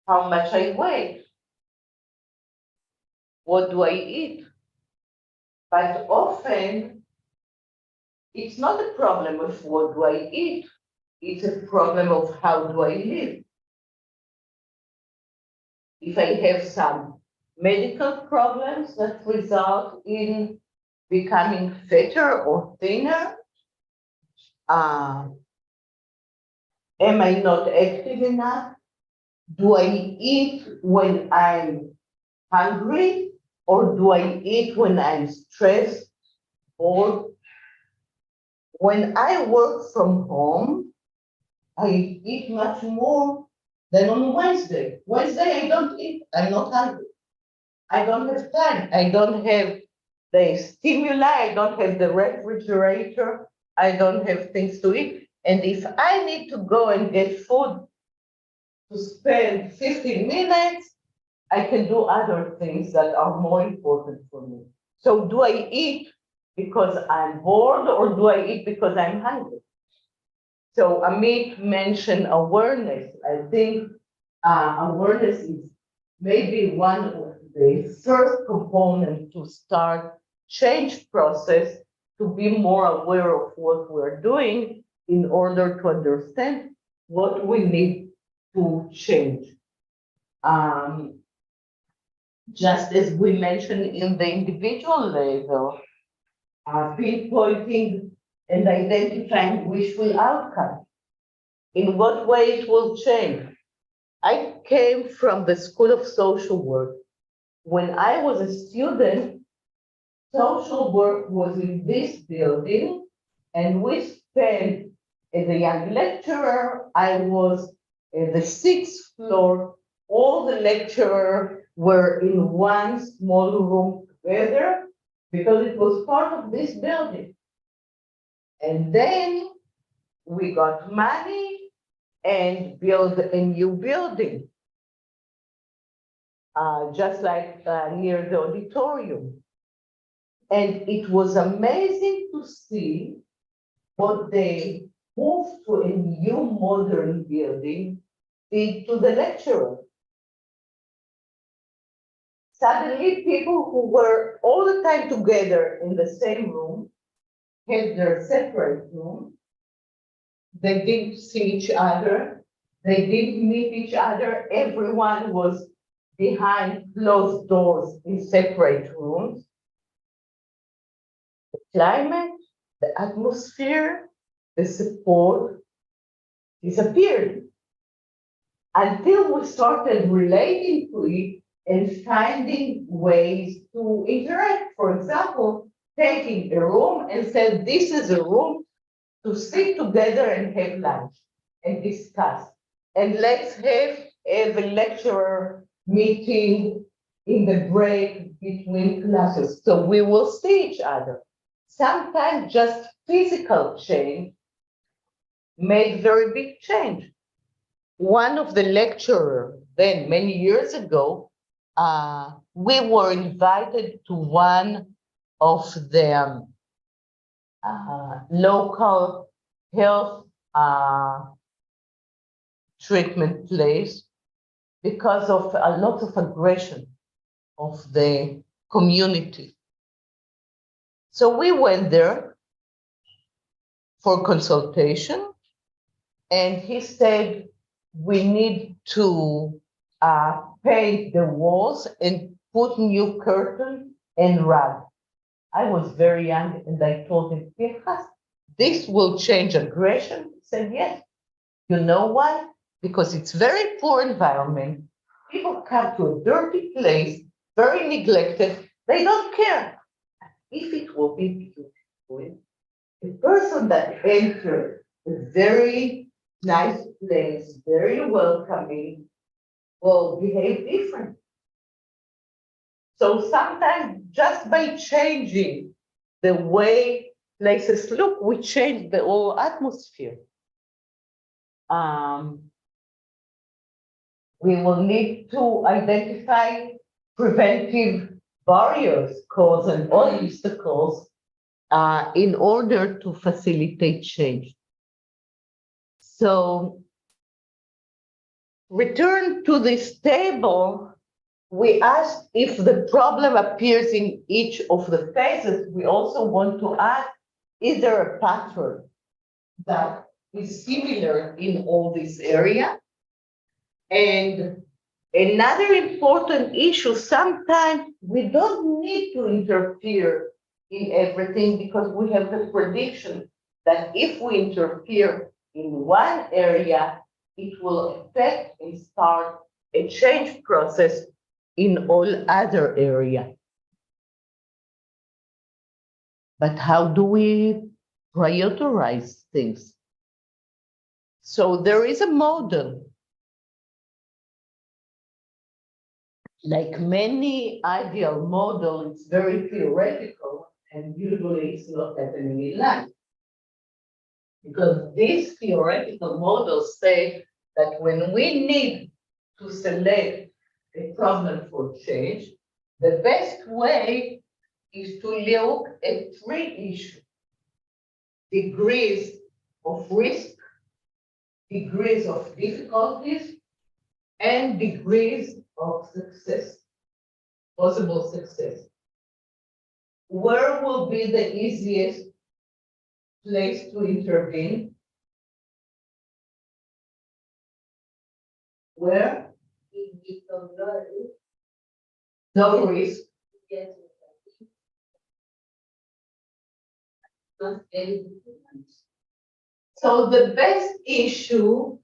how much I weigh. What do I eat? But often it's not a problem of what do I eat, it's a problem of how do I live. If I have some medical problems that result in becoming fatter or thinner, am I not active enough? Do I eat when I'm hungry, or do I eat when I'm stressed, bored? When I work from home, I eat much more than on Wednesday. Wednesday I don't eat, I'm not hungry. I don't have time, I don't have the stimuli, I don't have the refrigerator, I don't have things to eat. And if I need to go and get food to spend 15 minutes, I can do other things that are more important for me. So do I eat because I'm bored, or do I eat because I'm hungry? So Amit mentioned awareness. I think awareness is maybe one of the first components to start change process, to be more aware of what we're doing in order to understand what we need to change. Just as we mentioned in the individual level, pinpointing and identifying wishful outcome. In what way it will change? I came from the School of Social Work. When I was a student, social work was in this building, and we spent, as a young lecturer, I was the sixth floor, all the lecturers were in one small room together because it was part of this building. And then we got money and built a new building, just like near the auditorium. And it was amazing to see what they moved to a new modern building did to the lecturer. Suddenly, people who were all the time together in the same room had their separate room. They didn't see each other. They didn't meet each other. Everyone was behind closed doors in separate rooms. The climate, the atmosphere, the support disappeared until we started relating to it and finding ways to interact. For example, taking a room and said, this is a room to sit together and have lunch and discuss. And let's have a lecturer meeting in the break between classes. So we will see each other. Sometimes just physical change made very big change. One of the lecturers then, many years ago, we were invited to one of the local health treatment place because of a lot of aggression of the community. So we went there for consultation, and he said, we need to paint the walls and put new curtain and rug. I was very young and I told him, Pinchas, this will change aggression. He said, yes. You know why? Because it's very poor environment. People come to a dirty place, very neglected. They don't care. If it will be beautiful, the person that entered a very nice place, very welcoming, will behave different. So sometimes just by changing the way places look, we change the whole atmosphere. We will need to identify preventive barriers, cause and obstacles in order to facilitate change. So return to this table, we asked if the problem appears in each of the phases. We also want to ask, is there a pattern that is similar in all this area? And another important issue, sometimes we don't need to interfere in everything because we have the prediction that if we interfere in one area, it will affect and start a change process in all other areas. But how do we prioritize things? So there is a model. Like many ideal models, it's very theoretical and usually it's not happening in life. Because these theoretical models say that when we need to select a problem for change, the best way is to look at three issues: degrees of risk, degrees of difficulties, and degrees of success, possible success. Where will be the easiest place to intervene? Where? No risk. So the best issue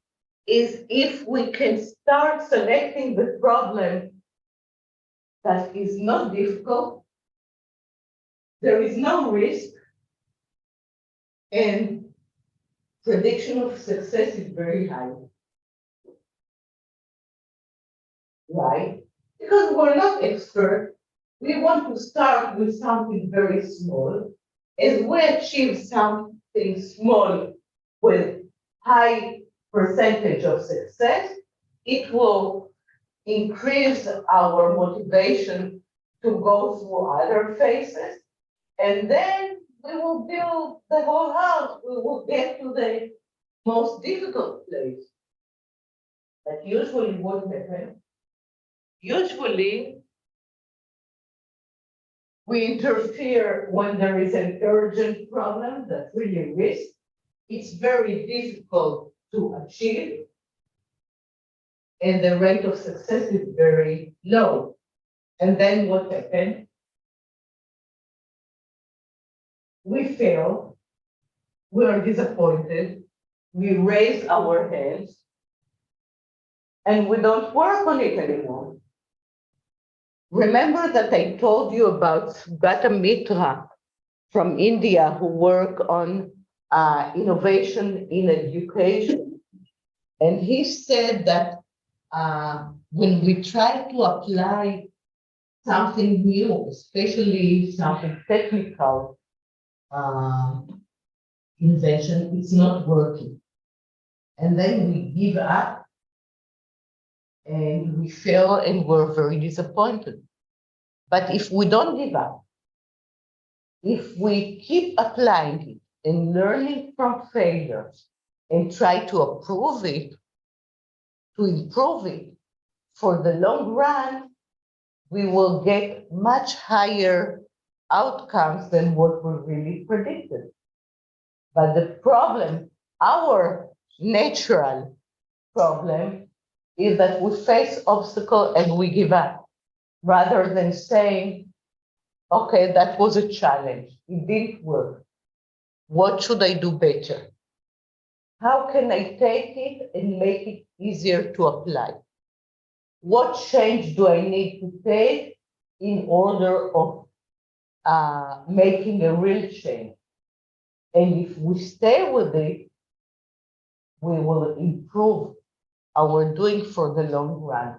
is if we can start selecting the problem that is not difficult, there is no risk, and prediction of success is very high. right? Because we're not expert. We want to start with something very small. As we achieve something small with high percentage of success, it will increase our motivation to go through other phases. And then we will build the whole house. We will get to the most difficult place. But usually what happens? Usually we interfere when there is an urgent problem that really risks. It's very difficult to achieve, and the rate of success is very low. And then what happens? We fail, we are disappointed, we raise our hands, and we don't work on it anymore. Remember that I told you about Sugata Mitra from India who work on innovation in education. And he said that when we try to apply something new, especially something technical invention, it's not working. And then we give up and we fail and we're very disappointed. But if we don't give up, if we keep applying it and learning from failures and try to improve it, for the long run, we will get much higher outcomes than what we really predicted. But the problem, our natural problem, is that we face obstacle and we give up, rather than saying, okay, that was a challenge, it didn't work. What should I do better? How can I take it and make it easier to apply? What change do I need to take in order of making a real change? And if we stay with it, we will improve our doing for the long run.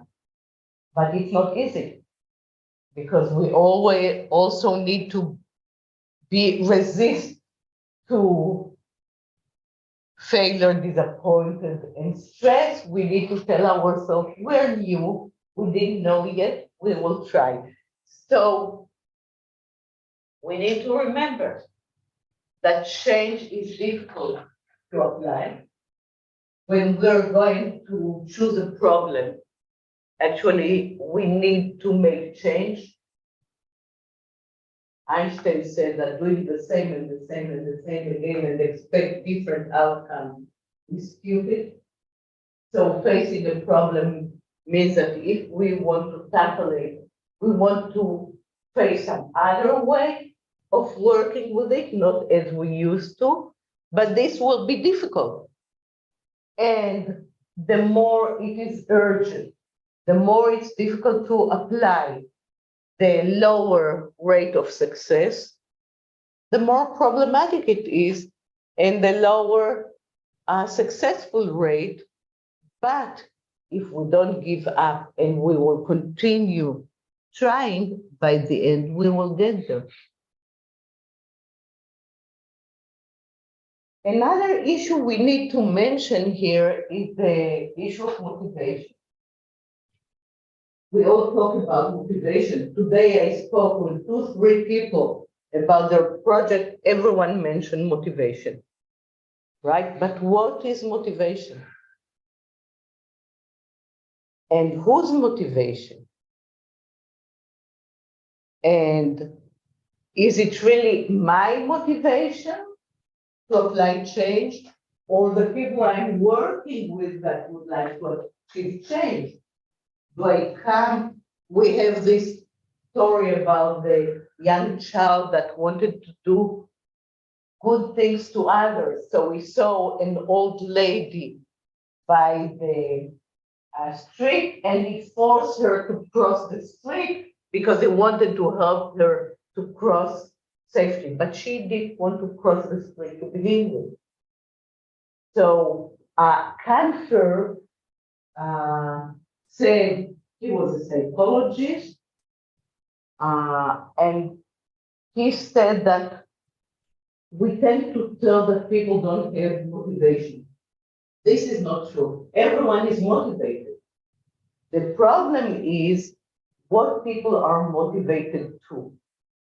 But it's not easy because we always also need to resist to failure, disappointed, and stress. We need to tell ourselves we're new, we didn't know yet, we will try. So we need to remember that change is difficult to apply. When we're going to choose a problem, actually, we need to make change. Einstein said that doing the same and the same and the same again and expect different outcomes is stupid. So facing a problem means that if we want to tackle it, we want to face some other way of working with it, not as we used to, but this will be difficult. And the more it is urgent, the more it's difficult to apply, the lower rate of success, the more problematic it is, and the lower successful rate. But if we don't give up and we will continue trying, by the end, we will get there. Another issue we need to mention here is the issue of motivation. We all talk about motivation. Today I spoke with 2-3 people about their project. Everyone mentioned motivation, right? But what is motivation? And whose motivation? And is it really my motivation to apply change, or the people I'm working with that would like to achieve change? Do I come? We have this story about the young child that wanted to do good things to others. So we saw an old lady by the street and he forced her to cross the street because he wanted to help her to cross safely, but she didn't want to cross the street to begin with. So cancer said, He was a psychologist. And he said that we tend to tell that people don't have motivation. This is not true. Everyone is motivated. The problem is what people are motivated to.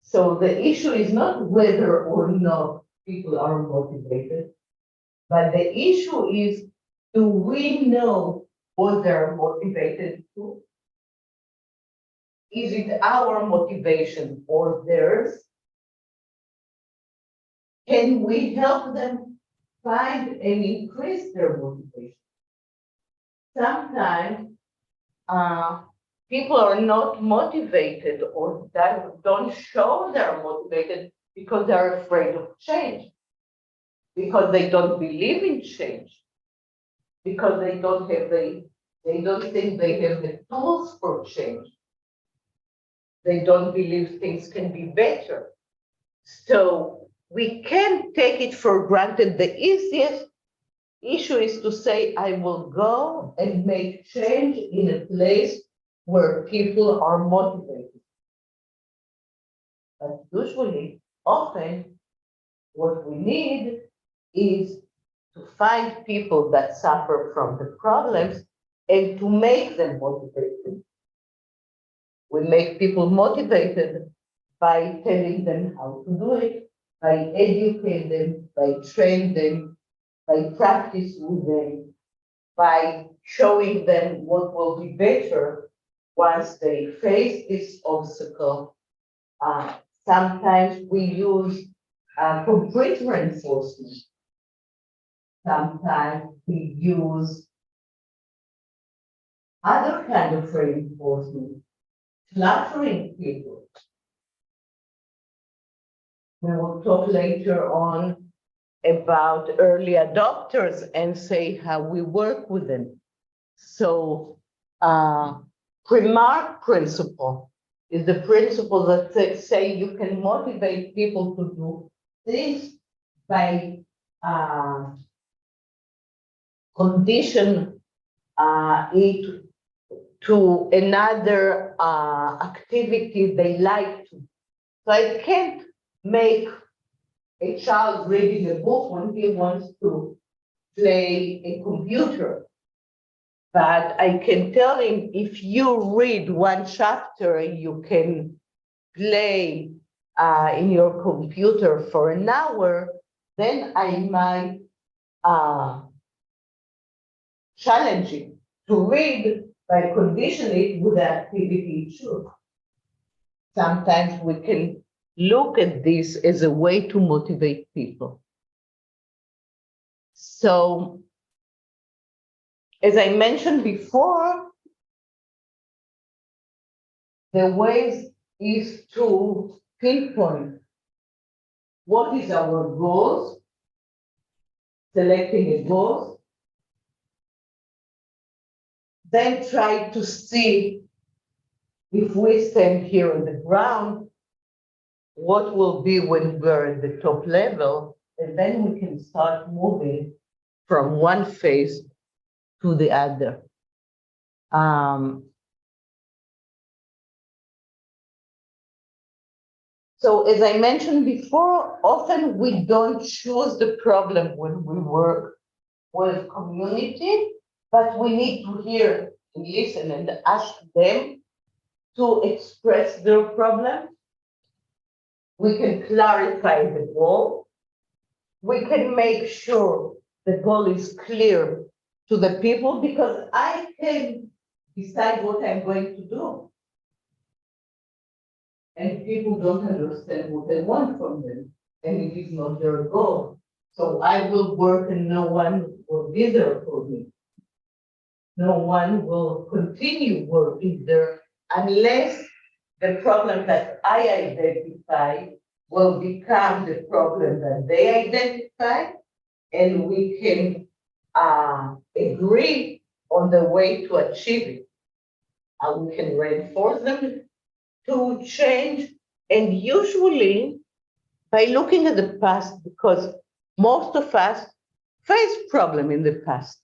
So the issue is not whether or not people are motivated, but the issue is, do we know what they're motivated to? Is it our motivation or theirs? Can we help them find and increase their motivation? Sometimes people are not motivated or that don't show they're motivated because they're afraid of change, because they don't believe in change, because they don't think they have the tools for change. They don't believe things can be better. So we can't take it for granted. The easiest issue is to say, I will go and make change in a place where people are motivated. But usually, often, what we need is to find people that suffer from the problems and to make them motivated. We make people motivated by telling them how to do it, by educating them, by training them, by practice with them, by showing them what will be better once they face this obstacle. Sometimes we use complete reinforcement. Sometimes we use other kind of reinforcement, flattering people. We will talk later on about early adopters and say how we work with them. So Primark principle is the principle that say you can motivate people to do this by condition it to another activity they like to. So I can't make a child reading a book when he wants to play a computer. But I can tell him, if you read one chapter, you can play in your computer for an hour, then I might challenge him to read by conditioning it with the activity too. Sometimes we can look at this as a way to motivate people. So, as I mentioned before, the ways is to pinpoint what is our goals, selecting a goal, then try to see if we stand here on the ground, what will be when we're at the top level, and then we can start moving from one phase to the other. So as I mentioned before, often we don't choose the problem when we work with community, but we need to hear and listen and ask them to express their problem. We can clarify the goal. We can make sure the goal is clear to the people, because I can decide what I'm going to do. And people don't understand what they want from them, and it is not their goal. So I will work and no one will be there for me. No one will continue working there unless the problem that I identify will become the problem that they identify, and we can agree on the way to achieve it. We can reinforce them to change, and usually by looking at the past, because most of us faced problem in the past.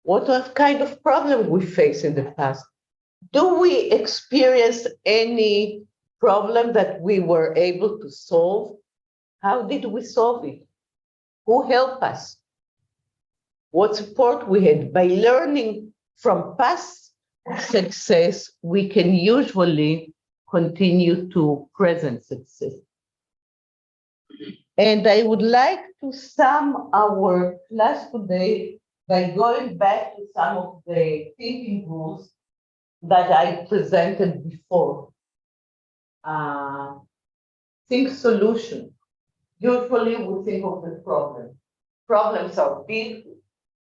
What kind of problem we face in the past? do we experience any problem that we were able to solve? How did we solve it? Who helped us? What support we had? By learning from past success, we can usually continue to present success. And I would like to sum our class today by going back to some of the thinking rules that I presented before. Think solution. Usually we think of the problem. Problems are big,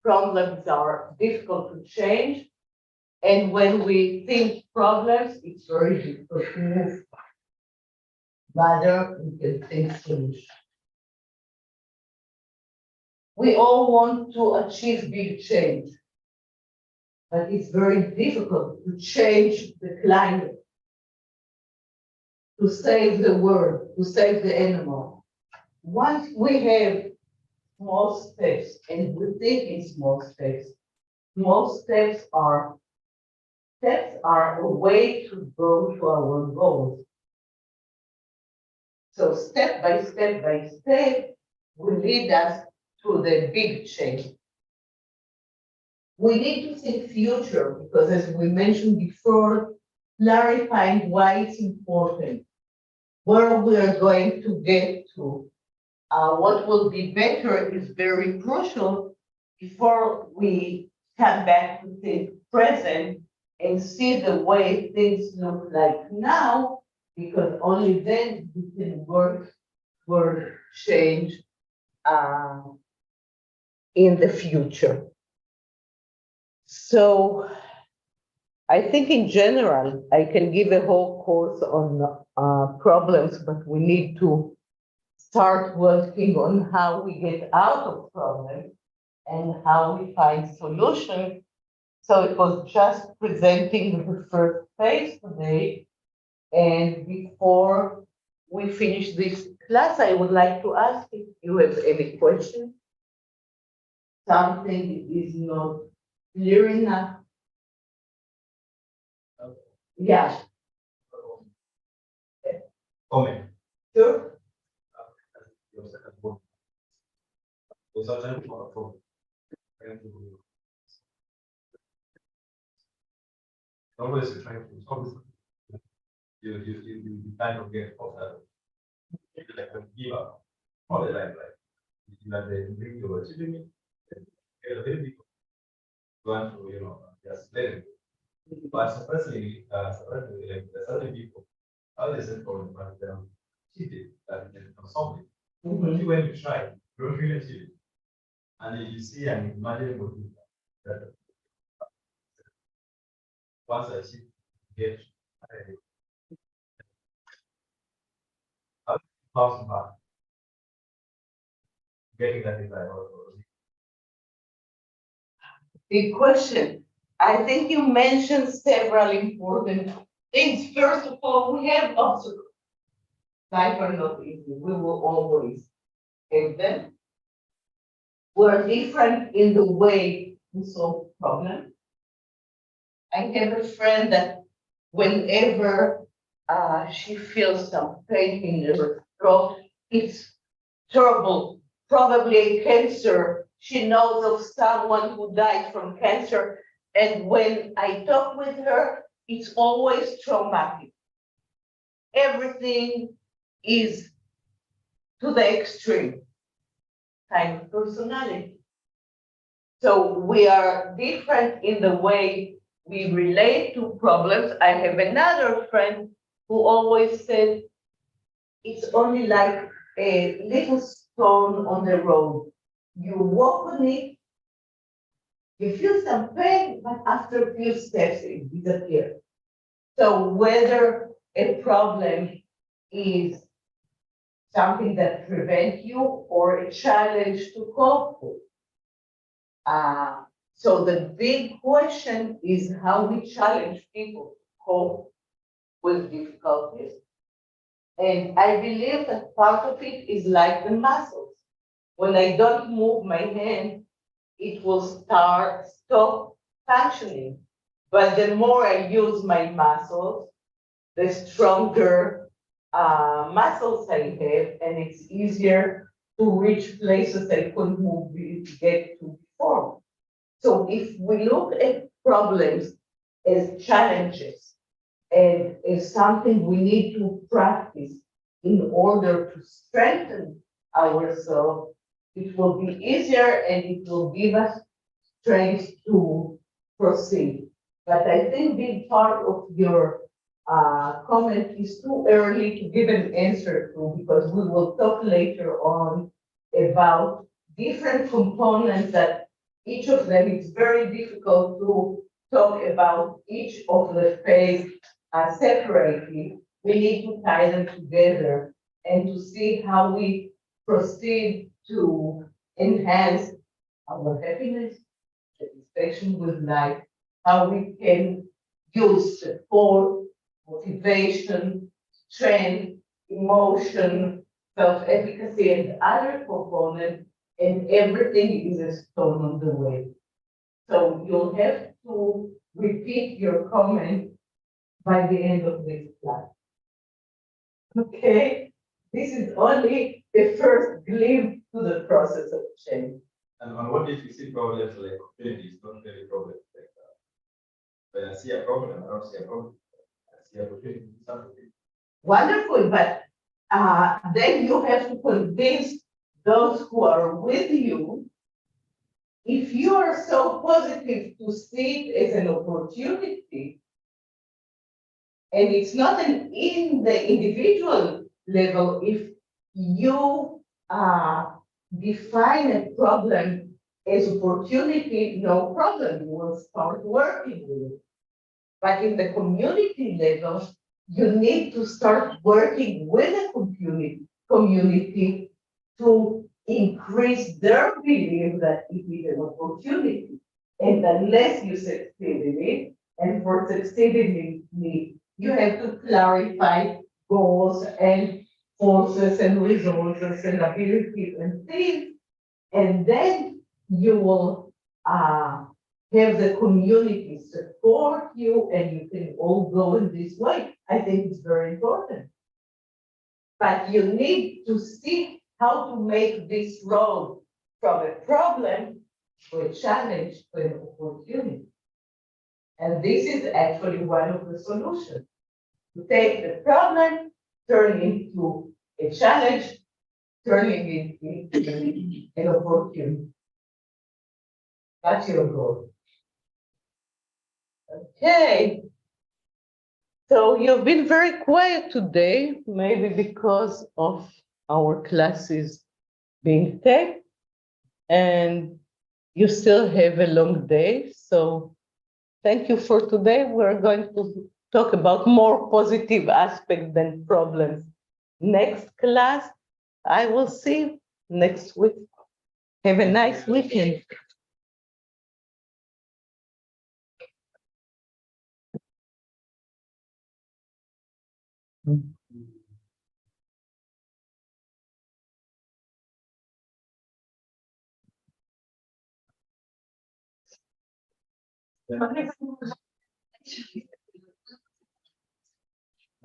problems are difficult to change. And when we think problems, it's very difficult to move. Rather, we can think solution. We all want to achieve big change, but it's very difficult to change the climate, to save the world, to save the animal. Once we have small steps, and we think in small steps are a way to go to our goals. So step by step will lead us to the big change. We need to think future because, as we mentioned before, clarifying why it's important, where we are going to get to, what will be better is very crucial before we come back to the present and see the way things look like now, because only then we can work for change in the future. So I think in general, I can give a whole course on problems, but we need to start working on how we get out of problems and how we find solutions. So it was just presenting the first phase today. And before we finish this class, I would like to ask if you have any questions. Something is not clear enough. Yeah, Comment. sure. Your second one. Was that time for a phone? Always you're trying to always you kind of get off that. You like to give up all the life, like you like the bring your achievement, get a very big one to just let it. But surprisingly, like the certain people, how they said for but cheated that they can solve it. Only when you try, you don't really achieve it. And if you see and imagine what you that once I see get thousand back, getting that desire or Big question. I think you mentioned several important things. First of all, we have obstacles. Life are not easy. We will always have them. We're different in the way we solve problems. I have a friend that whenever she feels some pain in her throat, it's terrible, probably a cancer. She knows of someone who died from cancer. And when I talk with her, it's always traumatic. Everything is to the extreme kind of personality. So we are different in the way we relate to problems. I have another friend who always said, it's only like a little stone on the road. You walk on it, you feel some pain, but after a few steps, it disappears. So whether a problem is something that prevents you or a challenge to cope with. So the big question is how we challenge people to cope with difficulties. And I believe that part of it is like the muscles. When I don't move my hand, it will stop functioning. but the more I use my muscles, the stronger muscles I have, and it's easier to reach places I couldn't get to before. So if we look at problems as challenges and as something we need to practice in order to strengthen ourselves, it will be easier and it will give us strength to proceed. But I think big part of your comment is too early to give an answer to, because we will talk later on about different components that each of them is very difficult to talk about each of the phase separately. We need to tie them together and to see how we proceed to enhance our happiness, satisfaction with life, how we can use support, motivation, strength, emotion, self-efficacy, and other components, and everything is a stone on the way. So you'll have to repeat your comment by the end of this class. Okay? This is only the first glimpse to the process of change. And what if you see problems like opportunities, not really problems like when I see a problem, I don't see a problem. I see opportunity. Something. Wonderful, but then you have to convince those who are with you. If you are so positive to see it as an opportunity, and it's not in the individual level, if you define a problem as opportunity, no problem, you will start working with it. But in the community level, you need to start working with the community to increase their belief that it is an opportunity. And unless you succeed in it, and for succeeding in it, you have to clarify goals and forces and resources and abilities and things, and then you will have the community support you, and you can all go in this way. I think it's very important. But you need to see how to make this road from a problem to a challenge to an opportunity. And this is actually one of the solutions. To take the problem, turn it into a challenge, turning it into an opportunity. That's your goal. Okay. So you've been very quiet today, maybe because of our classes being tech, and you still have a long day. So thank you for today. We're going to talk about more positive aspects than problems. Next class, I will see you next week. Have a nice weekend.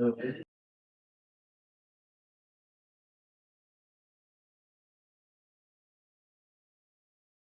Okay.